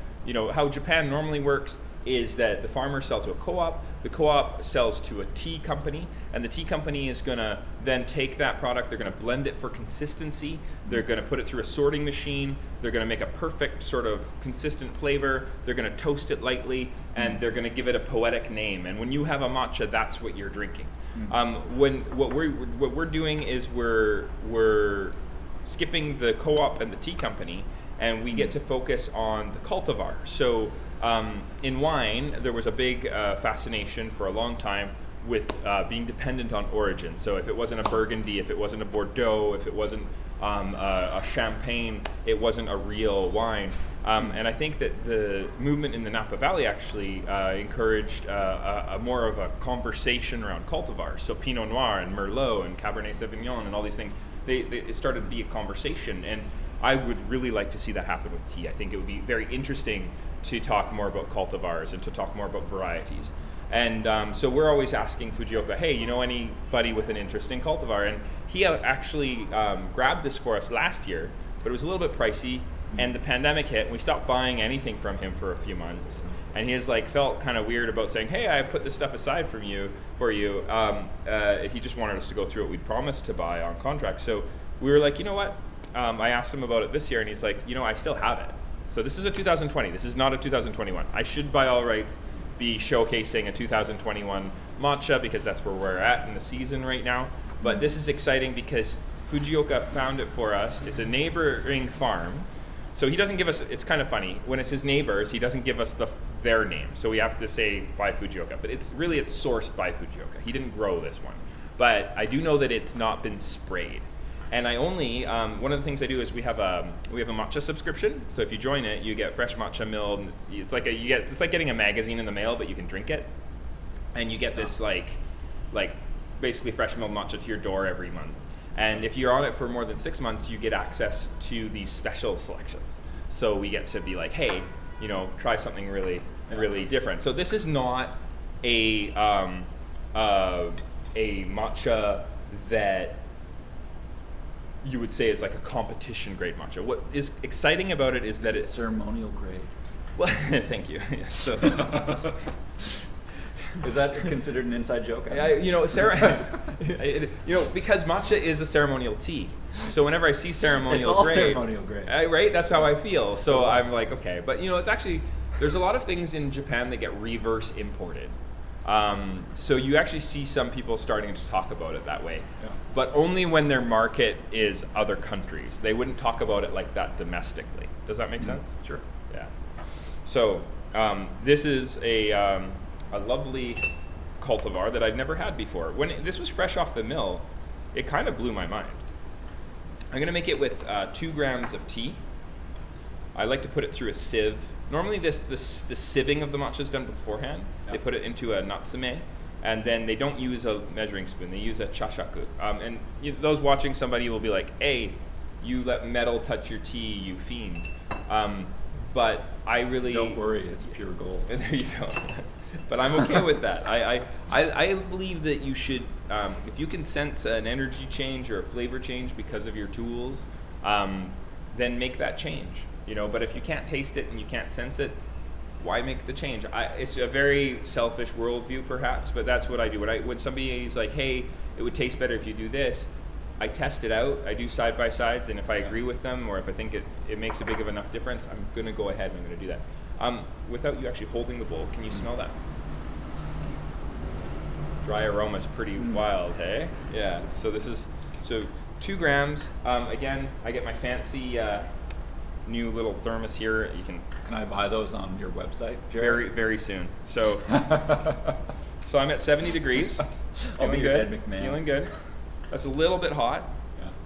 A: how Japan normally works is that the farmers sell to a co-op, the co-op sells to a tea company, and the tea company is going to then take that product, they're going to blend it for consistency, they're going to put it through a sorting machine, they're going to make a perfect sort of consistent flavor, they're going to toast it lightly, and they're going to give it a poetic name. And when you have a matcha, that's what you're drinking. What we're doing is we're skipping the co-op and the tea company, and we get to focus on the cultivar. So in wine, there was a big fascination for a long time with being dependent on origin. So if it wasn't a Burgundy, if it wasn't a Bordeaux, if it wasn't a Champagne, it wasn't a real wine. And I think that the movement in the Napa Valley actually encouraged a more of a conversation around cultivars. So Pinot Noir and Merlot and Cabernet Sauvignon and all these things, it started to be a conversation. And I would really like to see that happen with tea. I think it would be very interesting to talk more about cultivars and to talk more about varieties. And so we're always asking Fujioka, hey, anybody with an interest in cultivar? And he actually grabbed this for us last year, but it was a little bit pricey, and the pandemic hit, and we stopped buying anything from him for a few months. And he felt kind of weird about saying, hey, I put this stuff aside for you. He just wanted us to go through what we'd promised to buy on contract. So we were like, you know what? I asked him about it this year, and he's like, I still have it. So this is a 2020. This is not a 2021. I should, by all rights, be showcasing a 2021 matcha because that's where we're at in the season right now. But this is exciting because Fujioka found it for us. It's a neighboring farm. So he doesn't give us, it's kind of funny, when it's his neighbors, he doesn't give us their name. So we have to say by Fujioka. But it's sourced by Fujioka. He didn't grow this one. But I do know that it's not been sprayed. And I only, one of the things I do is we have a matcha subscription. So if you join it, you get fresh matcha milled. And it's like getting a magazine in the mail, but you can drink it. And you get this like basically fresh milled matcha to your door every month. And if you're on it for more than 6 months, you get access to these special selections. So we get to be like, hey, try something really, really different. So this is not a matcha that you would say is like a competition grade matcha. What is exciting about it is that
B: It's ceremonial grade.
A: Well, thank you. Yeah, so,
B: Is that considered an inside joke?
A: because matcha is a ceremonial tea. So whenever I see ceremonial
B: It's all
A: grade,
B: ceremonial grade.
A: Right? That's how I feel. So I'm like, okay, but it's actually there's a lot of things in Japan that get reverse imported. So you actually see some people starting to talk about it that way, but only when their market is other countries. They wouldn't talk about it like that domestically. Does that make sense?
B: Sure.
A: Yeah. So this is a lovely cultivar that I'd never had before. When this was fresh off the mill, it kind of blew my mind. I'm gonna make it with 2 grams of tea. I like to put it through a sieve. Normally the sieving of the matcha is done beforehand. Yep. They put it into a natsume, and then they don't use a measuring spoon. They use a chashaku. And those watching, somebody will be like, hey, you let metal touch your tea, you fiend. But I really...
B: Don't worry, it's pure gold.
A: There you go. But I'm okay with that. I believe that you should, if you can sense an energy change or a flavor change because of your tools, then make that change. But if you can't taste it and you can't sense it, why make the change? It's a very selfish worldview, perhaps, but that's what I do. When somebody is like, hey, it would taste better if you do this, I test it out. I do side by sides, and if I agree with them, or if I think it makes a big of enough difference, I'm going to go ahead and I'm going to do that. Without you actually holding the bowl, can you smell that? Dry aroma's pretty wild, hey? Yeah. So 2 grams. Again, I get my fancy new little thermos here. Can
B: I buy those on your website, Jerry?
A: Very, very soon. So I'm at 70 degrees. Feeling good. Feeling good. That's a little bit hot.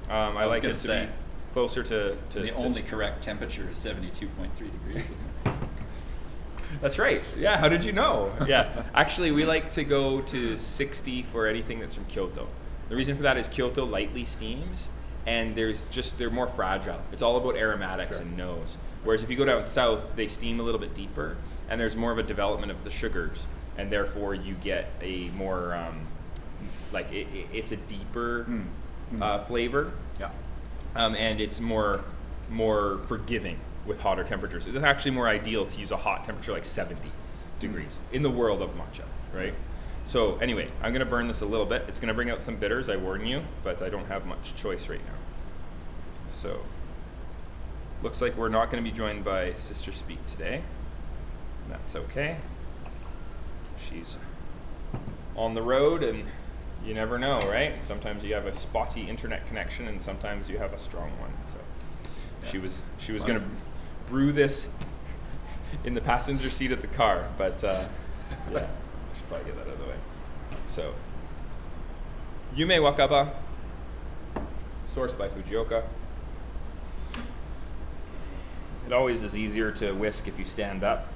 C: Yeah.
A: I like it to be closer to
C: the only correct temperature is 72.3 degrees, isn't it?
A: That's right. Yeah, how did you know? Yeah, actually we like to go to 60 for anything that's from Kyoto. The reason for that is Kyoto lightly steams, and they're more fragile. It's all about aromatics and nose. Whereas if you go down south, they steam a little bit deeper, and there's more of a development of the sugars, and therefore you get a more, it's a deeper flavor.
B: Yeah.
A: And it's more forgiving with hotter temperatures. It's actually more ideal to use a hot temperature like 70 degrees in the world of matcha, right? So anyway, I'm gonna burn this a little bit. It's gonna bring out some bitters, I warn you, but I don't have much choice right now. So, looks like we're not gonna be joined by Sister Speak today. That's okay. She's on the road, and you never know, right? Sometimes you have a spotty internet connection, and sometimes you have a strong one. So yes. She was gonna brew this in the passenger seat of the car, but yeah, I should probably get that out of the way. So, Yume Wakaba, sourced by Fujioka. It always is easier to whisk if you stand up.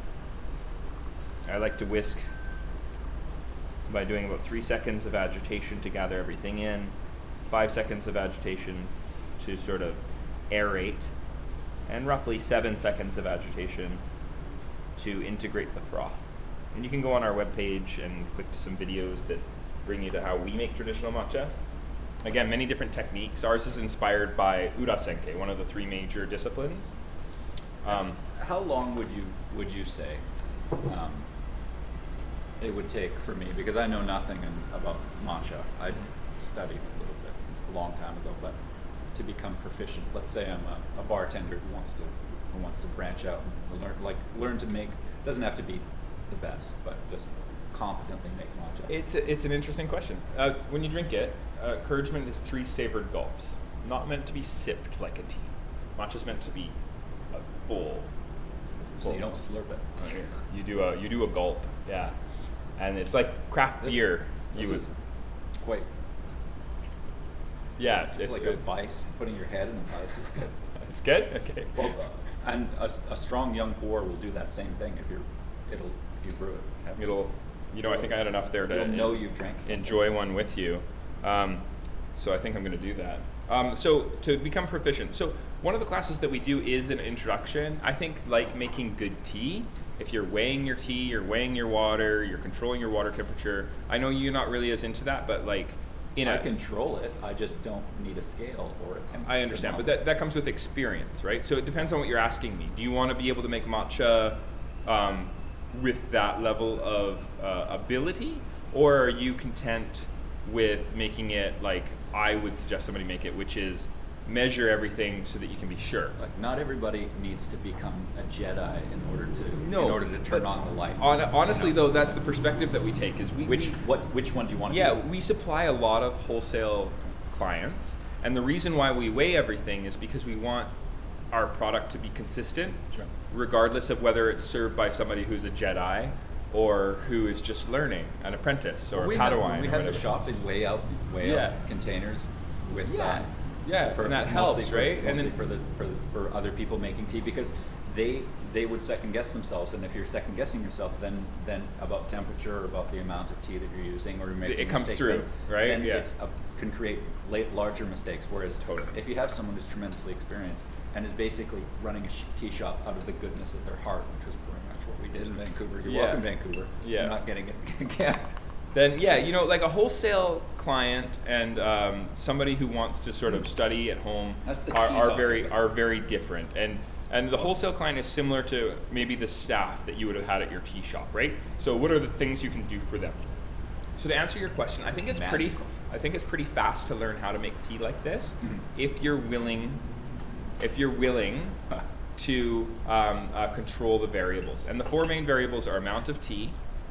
A: I like to whisk by doing about 3 seconds of agitation to gather everything in, 5 seconds of agitation to sort of aerate, and roughly 7 seconds of agitation to integrate the froth. And you can go on our webpage and click to some videos that bring you to how we make traditional matcha. Again, many different techniques. Ours is inspired by Urasenke, one of the 3 major disciplines.
B: How long would you say it would take for me? Because I know nothing about matcha. I studied a little bit a long time ago, but to become proficient, let's say I'm a bartender who wants to branch out and learn to make. Doesn't have to be the best, but just competently make matcha.
A: It's an interesting question. When you drink it, encouragement is 3 savored gulps, not meant to be sipped like a tea. Matcha's meant to be a full.
B: So you don't slurp it.
A: You do a gulp, yeah. And it's like craft beer.
B: This is quite.
A: Yeah, it's
B: like
A: good.
B: a vice. Putting your head in a vice is good.
A: It's good. Okay.
B: Well, and a strong young pour will do that same thing if you brew it.
A: It'll, I think I had enough there to
B: you drank something.
A: Enjoy one with you. So I think I'm going to do that. So to become proficient. So one of the classes that we do is an introduction. I think like making good tea. If you're weighing your tea, you're weighing your water, you're controlling your water temperature. I know you're not really as into that, but like
B: I control it. I just don't need a scale or a temperature.
A: I understand, but that comes with experience, right? So it depends on what you're asking me. Do you want to be able to make matcha with that level of ability, or are you content with making it like I would suggest somebody make it, which is measure everything so that you can be sure?
B: Like, not everybody needs to become a Jedi in order to turn
A: but
B: on the lights.
A: Honestly, though, that's the perspective that we take. Is
B: which one do you want to
A: Yeah,
B: do?
A: we supply a lot of wholesale clients, and the reason why we weigh everything is because we want our product to be consistent,
B: Sure.
A: regardless of whether it's served by somebody who's a Jedi or who is just learning, an apprentice or a Padawan.
B: We
A: or
B: had the
A: whatever.
B: shop in weigh out containers with
A: Yeah, and that helps, right?
B: Mostly
A: And then,
B: for other people making tea, because they would second guess themselves, and if you're second guessing yourself, then about temperature or about the amount of tea that you're using, or you're making
A: It
B: a
A: comes
B: mistake,
A: through, right?
B: Then
A: Yeah.
B: can create larger mistakes. Whereas
A: Totally.
B: if you have someone who's tremendously experienced and is basically running a tea shop out of the goodness of their heart, which was pretty much what we did in Vancouver. You're welcome, Vancouver.
A: Yeah.
B: I'm not getting it again.
A: then like a wholesale client and somebody who wants to sort of study at home
C: That's the tea
A: are
C: talk.
A: very different. And the wholesale client is similar to maybe the staff that you would have had at your tea shop, right? So what are the things you can do for them? So to answer your question, I think it's pretty fast to learn how to make tea like this, if you're willing to control the variables. And the four main variables are amount of tea,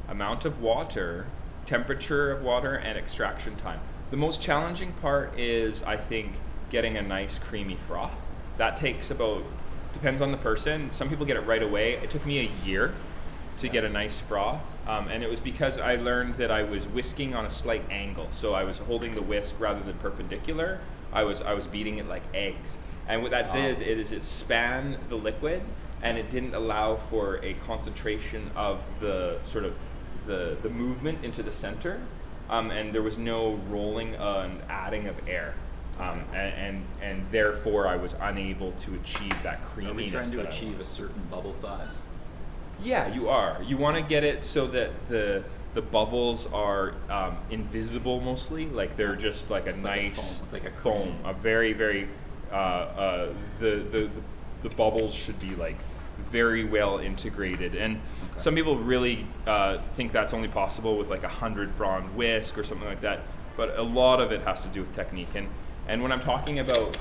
A: amount of water, temperature of water, and extraction time. The most challenging part is, I think, getting a nice creamy froth. That takes depends on the person. Some people get it right away. It took me a year to get a nice froth, and it was because I learned that I was whisking on a slight angle. So I was holding the whisk rather than perpendicular. I was beating it like eggs. And what that did is it spanned the liquid, and it didn't allow for a concentration of the sort of the movement into the center, and there was no rolling and adding of air, and therefore I was unable to achieve that
B: Are
A: creaminess.
B: we trying to
A: that I
B: achieve
A: want.
B: a certain bubble size?
A: Yeah, you are. You want to get it so that the bubbles are invisible mostly, like they're just like
B: It's like a foam. It's like a
A: foam,
B: cream.
A: a very the bubbles should be like very well integrated, and some people really think that's only possible with like 100 frond whisk or something like that, but a lot of it has to do with technique. And when I'm talking about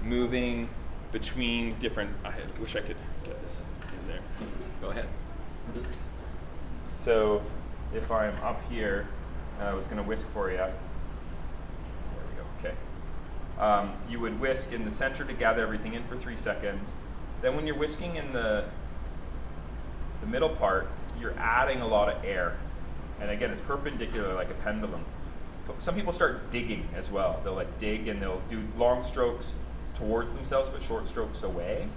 A: moving between different, I wish I could get this in there.
B: Go ahead.
A: So if I'm up here and I was going to whisk for you, there we go, okay. You would whisk in the center to gather everything in for 3 seconds. Then when you're whisking in the middle part, you're adding a lot of air. And again, it's perpendicular like a pendulum. But some people start digging as well. They'll like dig and they'll do long strokes towards themselves but short strokes away.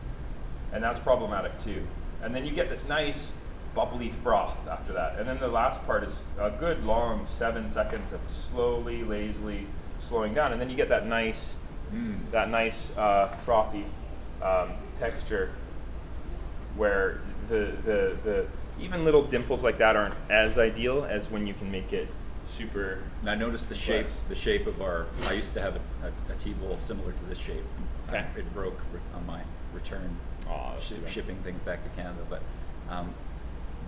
A: And that's problematic too. And then you get this nice bubbly froth after that. And then the last part is a good long 7 seconds of slowly, lazily slowing down. And then you get that nice frothy texture where the even little dimples like that aren't as ideal as when you can make it super.
B: And I noticed the shape of our. I used to have a tea bowl similar to this shape.
A: Okay.
B: It broke on my return shipping things back to Canada, but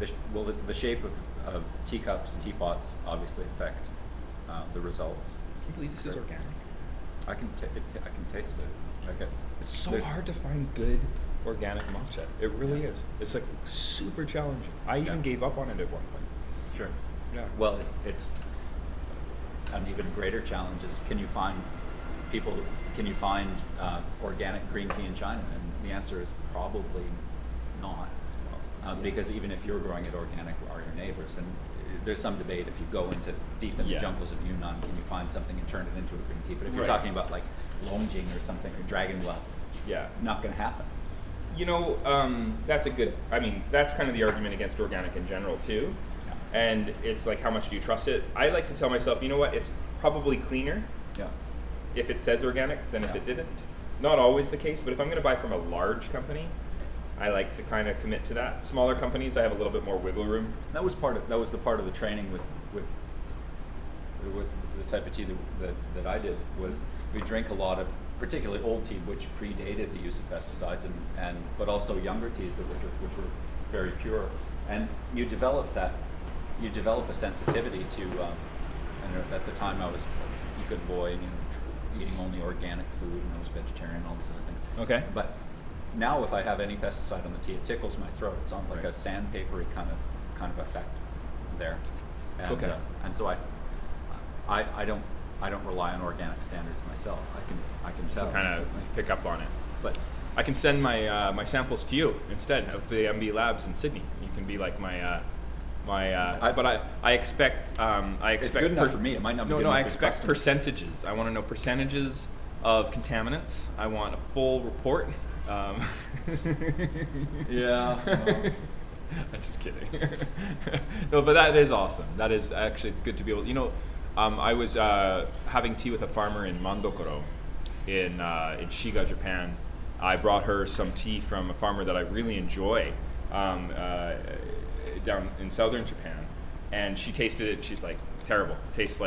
B: the shape of teacups, teapots obviously affect the results.
A: Can you believe this is organic?
B: I can taste it. Okay.
A: It's so hard to find good organic matcha. It really is. It's like super challenging. I even gave up on it at one point.
B: Sure.
A: Yeah.
B: Well, it's an even greater challenge is can you find organic green tea in China? And the answer is probably not. Because even if you're growing it organic, are your neighbors? And there's some debate if you go into deep in the jungles of Yunnan, can you find something and turn it into a green tea? But if you're talking about like Longjing or something, or Dragon Well, not going to happen.
A: You know, that's that's kind of the argument against organic in general too. Yeah. And it's like, how much do you trust it? I like to tell myself, you know what, it's probably cleaner if it says organic than if it didn't. Not always the case, but if I'm going to buy from a large company, I like to kind of commit to that. Smaller companies, I have a little bit more wiggle room.
B: That was the part of the training with with the type of tea that I did was we drank a lot of particularly old tea, which predated the use of pesticides, but also younger teas which were very pure. And you develop a sensitivity to. And at the time, I was a good boy, eating only organic food, and I was vegetarian, all these other things.
A: Okay.
B: But now, if I have any pesticide on the tea, it tickles my throat. It's on like a sandpapery kind of effect there. And,
A: Okay.
B: And so I don't rely on organic standards myself. I can tell.
A: Kind of
B: certainly.
A: pick up on it.
B: But
A: I can send my my samples to you instead of the MB Labs in Sydney. You can be like my but I expect
B: it's good enough for me. It might not be good
A: No,
B: enough
A: I
B: for
A: expect
B: customers.
A: percentages. I want to know percentages of contaminants. I want a full report.
B: Yeah. Well.
A: I'm just kidding. No, but that is awesome. That is actually, it's good to be able. I was having tea with a farmer in Mandokoro, in Shiga, Japan. I brought her some tea from a farmer that I really enjoy down in southern Japan, and she tasted it. And she's like, terrible. It tastes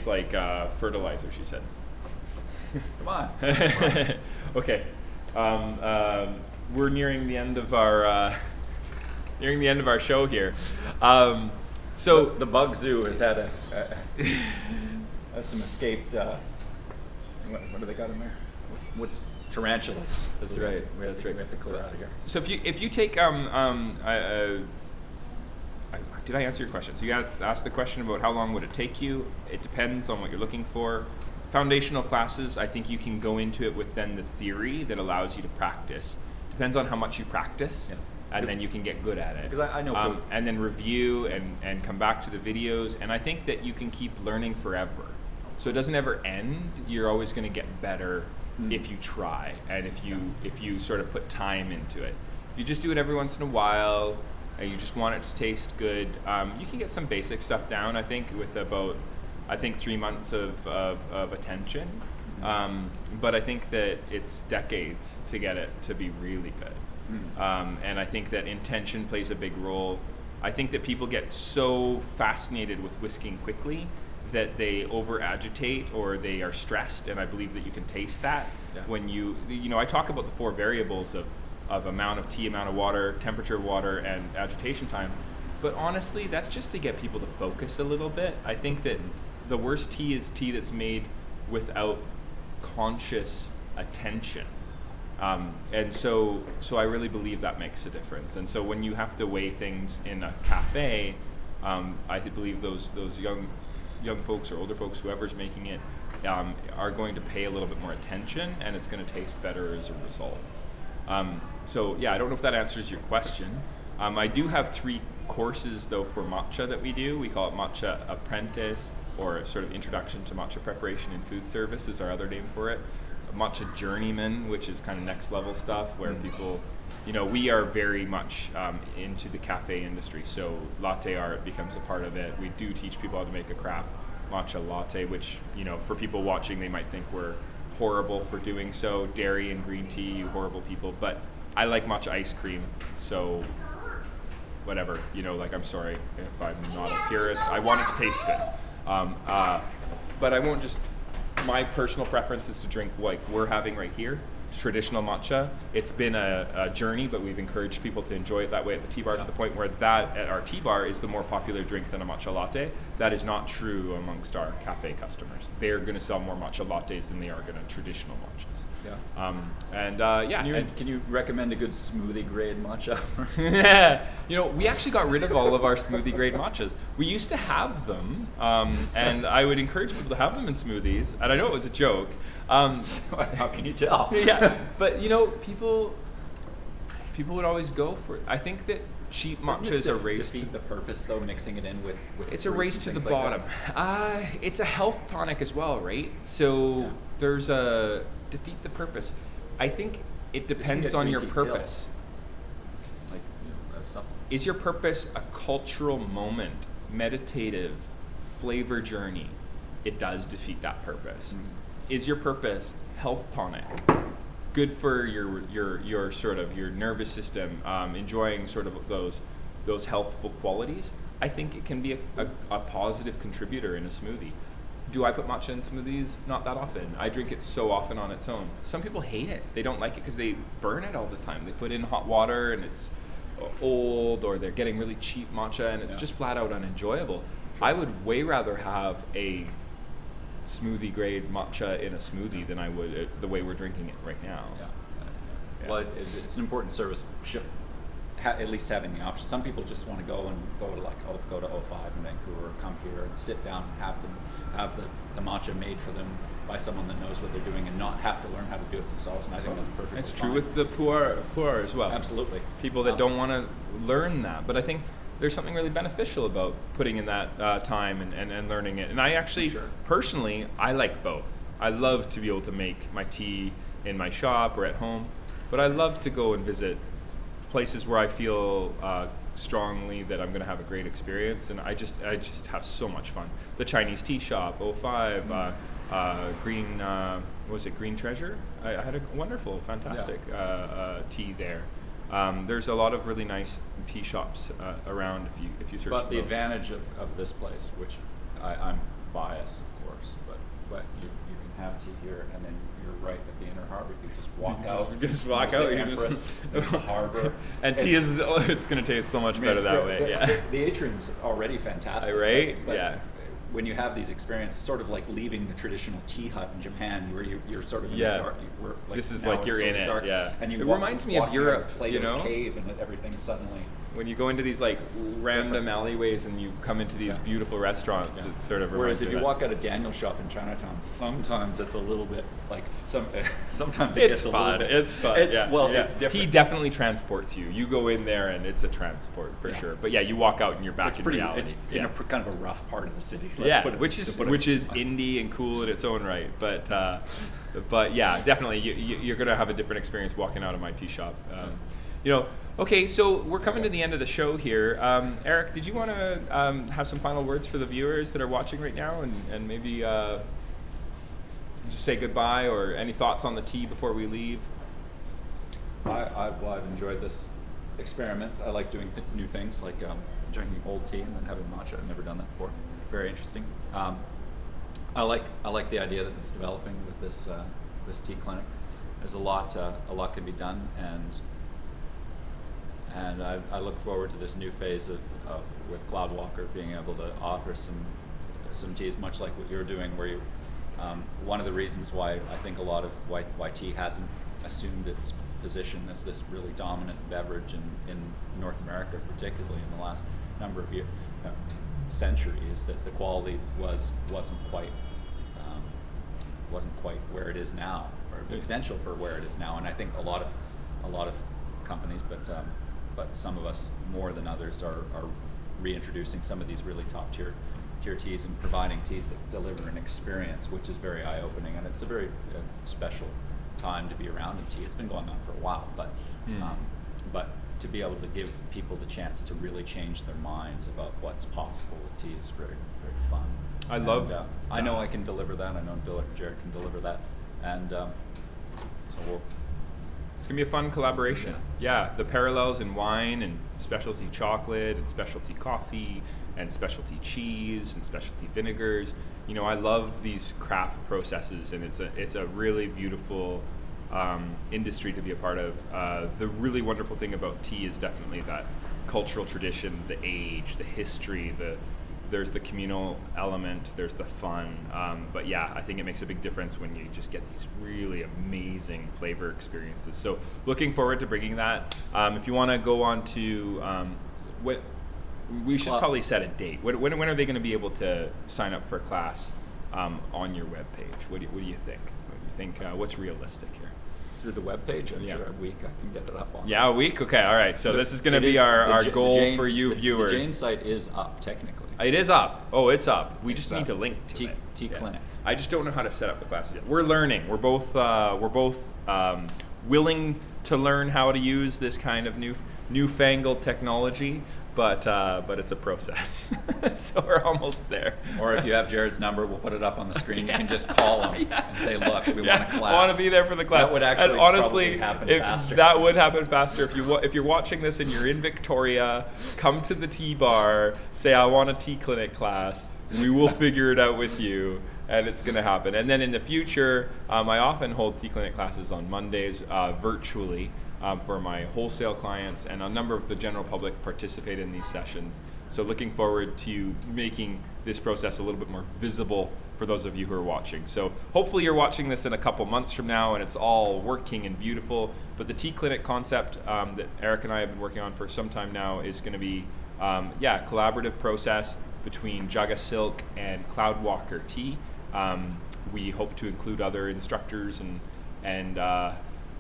A: like fertilizer. She said.
B: Come on.
A: Okay. We're nearing the end of our show here. So
B: the Bug Zoo has had some escaped. What do they got in there? What's tarantulas?
A: That's right.
B: That's right. We have to clear out of here.
A: So if you take did I answer your question? So you asked the question about how long would it take you. It depends on what you're looking for. Foundational classes, I think you can go into it with then the theory that allows you to practice. Depends on how much you practice,
B: Yeah.
A: and then you can get good at it.
B: Because I know food.
A: And then review and come back to the videos. And I think that you can keep learning forever. So it doesn't ever end. You're always going to get better if you try and if you sort of put time into it. If you just do it every once in a while and you just want it to taste good, you can get some basic stuff down, I think, with about 3 months of attention. But I think that it's decades to get it to be really good. And I think that intention plays a big role. I think that people get so fascinated with whisking quickly that they over agitate or they are stressed, and I believe that you can taste that when I talk about the 4 variables of amount of tea, amount of water, temperature of water, and agitation time. But honestly, that's just to get people to focus a little bit. I think that the worst tea is tea that's made without conscious attention. And so I really believe that makes a difference. And so when you have to weigh things in a cafe, I believe those young folks or older folks, whoever's making it, are going to pay a little bit more attention, and it's going to taste better as a result. So yeah, I don't know if that answers your question. I do have 3 courses though for matcha that we do. We call it Matcha Apprentice, or sort of Introduction to Matcha Preparation in Food Service is our other name for it. Matcha Journeyman, which is kind of next level stuff where people, we are very much into the cafe industry, so latte art becomes a part of it. We do teach people how to make a craft matcha latte, which, for people watching, they might think we're horrible for doing so. Dairy and green tea, you horrible people. But I like matcha ice cream, so whatever, I'm sorry if I'm not a purist. I want it to taste good. But I won't just, my personal preference is to drink like we're having right here, traditional matcha. It's been a journey, but we've encouraged people to enjoy it that way at the tea bar, to the point where that at our tea bar is the more popular drink than a matcha latte. That is not true amongst our cafe customers. They're going to sell more matcha lattes than they are going to traditional matchas.
B: Yeah. Can you recommend a good smoothie grade matcha?
A: We actually got rid of all of our smoothie grade matchas. We used to have them, and I would encourage people to have them in smoothies. And I know it was a joke.
B: How can you tell?
A: Yeah, but people would always go for it. I think that cheap matcha is a race
B: defeat
A: to
B: the purpose, though, mixing it in with
A: it's a
B: fruit
A: race
B: and
A: to the
B: things like
A: bottom.
B: that?
A: It's a health tonic as well, right? So there's a defeat the purpose. I think it depends on your purpose.
B: Like a supplement.
A: Is your purpose a cultural moment, meditative, flavor journey? It does defeat that purpose. Is your purpose health tonic? Good for your sort of your nervous system, enjoying sort of those healthful qualities. I think it can be a positive contributor in a smoothie. Do I put matcha in smoothies? Not that often. I drink it so often on its own. Some people hate it. They don't like it because they burn it all the time. They put in hot water and it's old, or they're getting really cheap matcha and it's just flat out unenjoyable. I would way rather have a smoothie grade matcha in a smoothie than I would the way we're drinking it right now.
B: Yeah. Well, it's an important service. At least having the option. Some people just want to go to go to O5 in Vancouver, or come here and sit down and have the matcha made for them by someone that knows what they're doing, and not have to learn how to do it themselves. And I think that's perfectly fine.
A: It's true with the pu'er as well.
B: Absolutely.
A: People that don't want to learn that, but I think there's something really beneficial about putting in that time and learning it. And I actually, personally, I like both. I love to be able to make my tea in my shop or at home, but I love to go and visit places where I feel strongly that I'm going to have a great experience, and I just have so much fun. The Chinese tea shop, O5, Green, what was it, Green Treasure? I had a wonderful, fantastic tea there. There's a lot of really nice tea shops around if you search.
B: But the advantage of this place, which I'm biased, of course, but you can have tea here, and then you're right at the Inner Harbor. You just walk out.
A: Just walk out.
B: The Empress, there's the harbor.
A: And tea it's going to taste so much better that way. Yeah.
B: The atrium's already fantastic.
A: Right?
B: But
A: yeah.
B: When you have these experiences, sort of like leaving the traditional tea hut in Japan, where you're sort of in the dark.
A: This is like you're in it.
B: Dark,
A: yeah.
B: And you
A: it reminds me of Europe.
B: Plato's cave, and everything suddenly.
A: When you go into these like random alleyways and you come into these beautiful restaurants, it's sort of.
B: Whereas if you walk out of Daniel's shop in Chinatown, sometimes it's a little bit like sometimes it
A: it's
B: gets
A: fun.
B: a little bit.
A: It's fun.
B: It's different.
A: He definitely transports you. You go in there and it's a transport for sure. But yeah, you walk out and you're back in reality.
B: It's in a kind of a rough part of the city.
A: Which is indie and cool in its own right. But yeah, definitely you're gonna have a different experience walking out of my tea shop. Okay, so we're coming to the end of the show here. Erick, did you want to have some final words for the viewers that are watching right now, and maybe just say goodbye, or any thoughts on the tea before we leave?
B: I've enjoyed this experiment. I like doing new things, like drinking old tea and then having matcha. I've never done that before. Very interesting. I like the idea that it's developing with this tea clinic. There's a lot can be done, and I look forward to this new phase of with Cloudwalker being able to offer some teas, much like what you're doing, where you one of the reasons why I think a lot of why tea hasn't assumed its position as this really dominant beverage in North America, particularly in the last number of centuries, that the quality wasn't quite where it is now, or the potential for where it is now. And I think a lot of companies, but some of us more than others are reintroducing some of these really top tier teas and providing teas that deliver an experience which is very eye-opening, and it's a very special time to be around in tea. It's been going on for a while, but to be able to give people the chance to really change their minds about what's possible with tea is very, very fun. I know I can deliver that. I know Jared can deliver that, and so
A: it's gonna be a fun collaboration. Yeah, the parallels in wine and specialty chocolate and specialty coffee and specialty cheese and specialty vinegars. I love these craft processes, and it's a really beautiful industry to be a part of. The really wonderful thing about tea is definitely that cultural tradition, the age, the history, there's the communal element, there's the fun, but yeah, I think it makes a big difference when you just get these really amazing flavor experiences. So looking forward to bringing that. If you want to go on to, we should probably set a date. When are they going to be able to sign up for a class on your webpage? What do you think? What's realistic here?
B: Through the webpage, I'm sure a week I can get it up on.
A: Yeah, a week? Okay, all right. So this is going to be our goal for you viewers.
B: The Jane site is up, technically.
A: It is up. Oh, it's up. We just need to link to it.
B: Tea Clinic.
A: I just don't know how to set up the classes yet. We're learning. We're both willing to learn how to use this kind of newfangled technology. but it's a process. So we're almost there.
B: Or if you have Jared's number, we'll put it up on the screen. You can just call him and say, look, we want a class.
A: I want to be there for the class.
B: That would actually
A: and honestly,
B: probably happen faster.
A: That would happen faster. If you're watching this and you're in Victoria, come to the tea bar, say, I want a tea clinic class. We will figure it out with you, and it's going to happen. And then in the future, I often hold tea clinic classes on Mondays virtually for my wholesale clients, and a number of the general public participate in these sessions. So looking forward to making this process a little bit more visible for those of you who are watching. So hopefully you're watching this in a couple months from now and it's all working and beautiful. But the tea clinic concept that Eric and I have been working on for some time now is going to be collaborative process between JagaSilk and Cloudwalker Tea. We hope to include other instructors and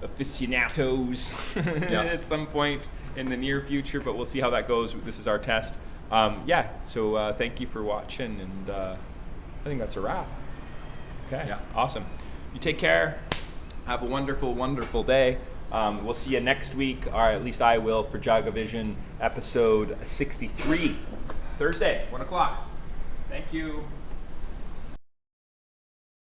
A: aficionados at some point in the near future, but we'll see how that goes. This is our test. So thank you for watching, and I think that's a wrap. Okay,
B: Yeah.
A: Awesome. You take care. Have a wonderful, wonderful day. We'll see you next week, or at least I will, for JagaVision episode 63, Thursday, 1 o'clock. Thank you.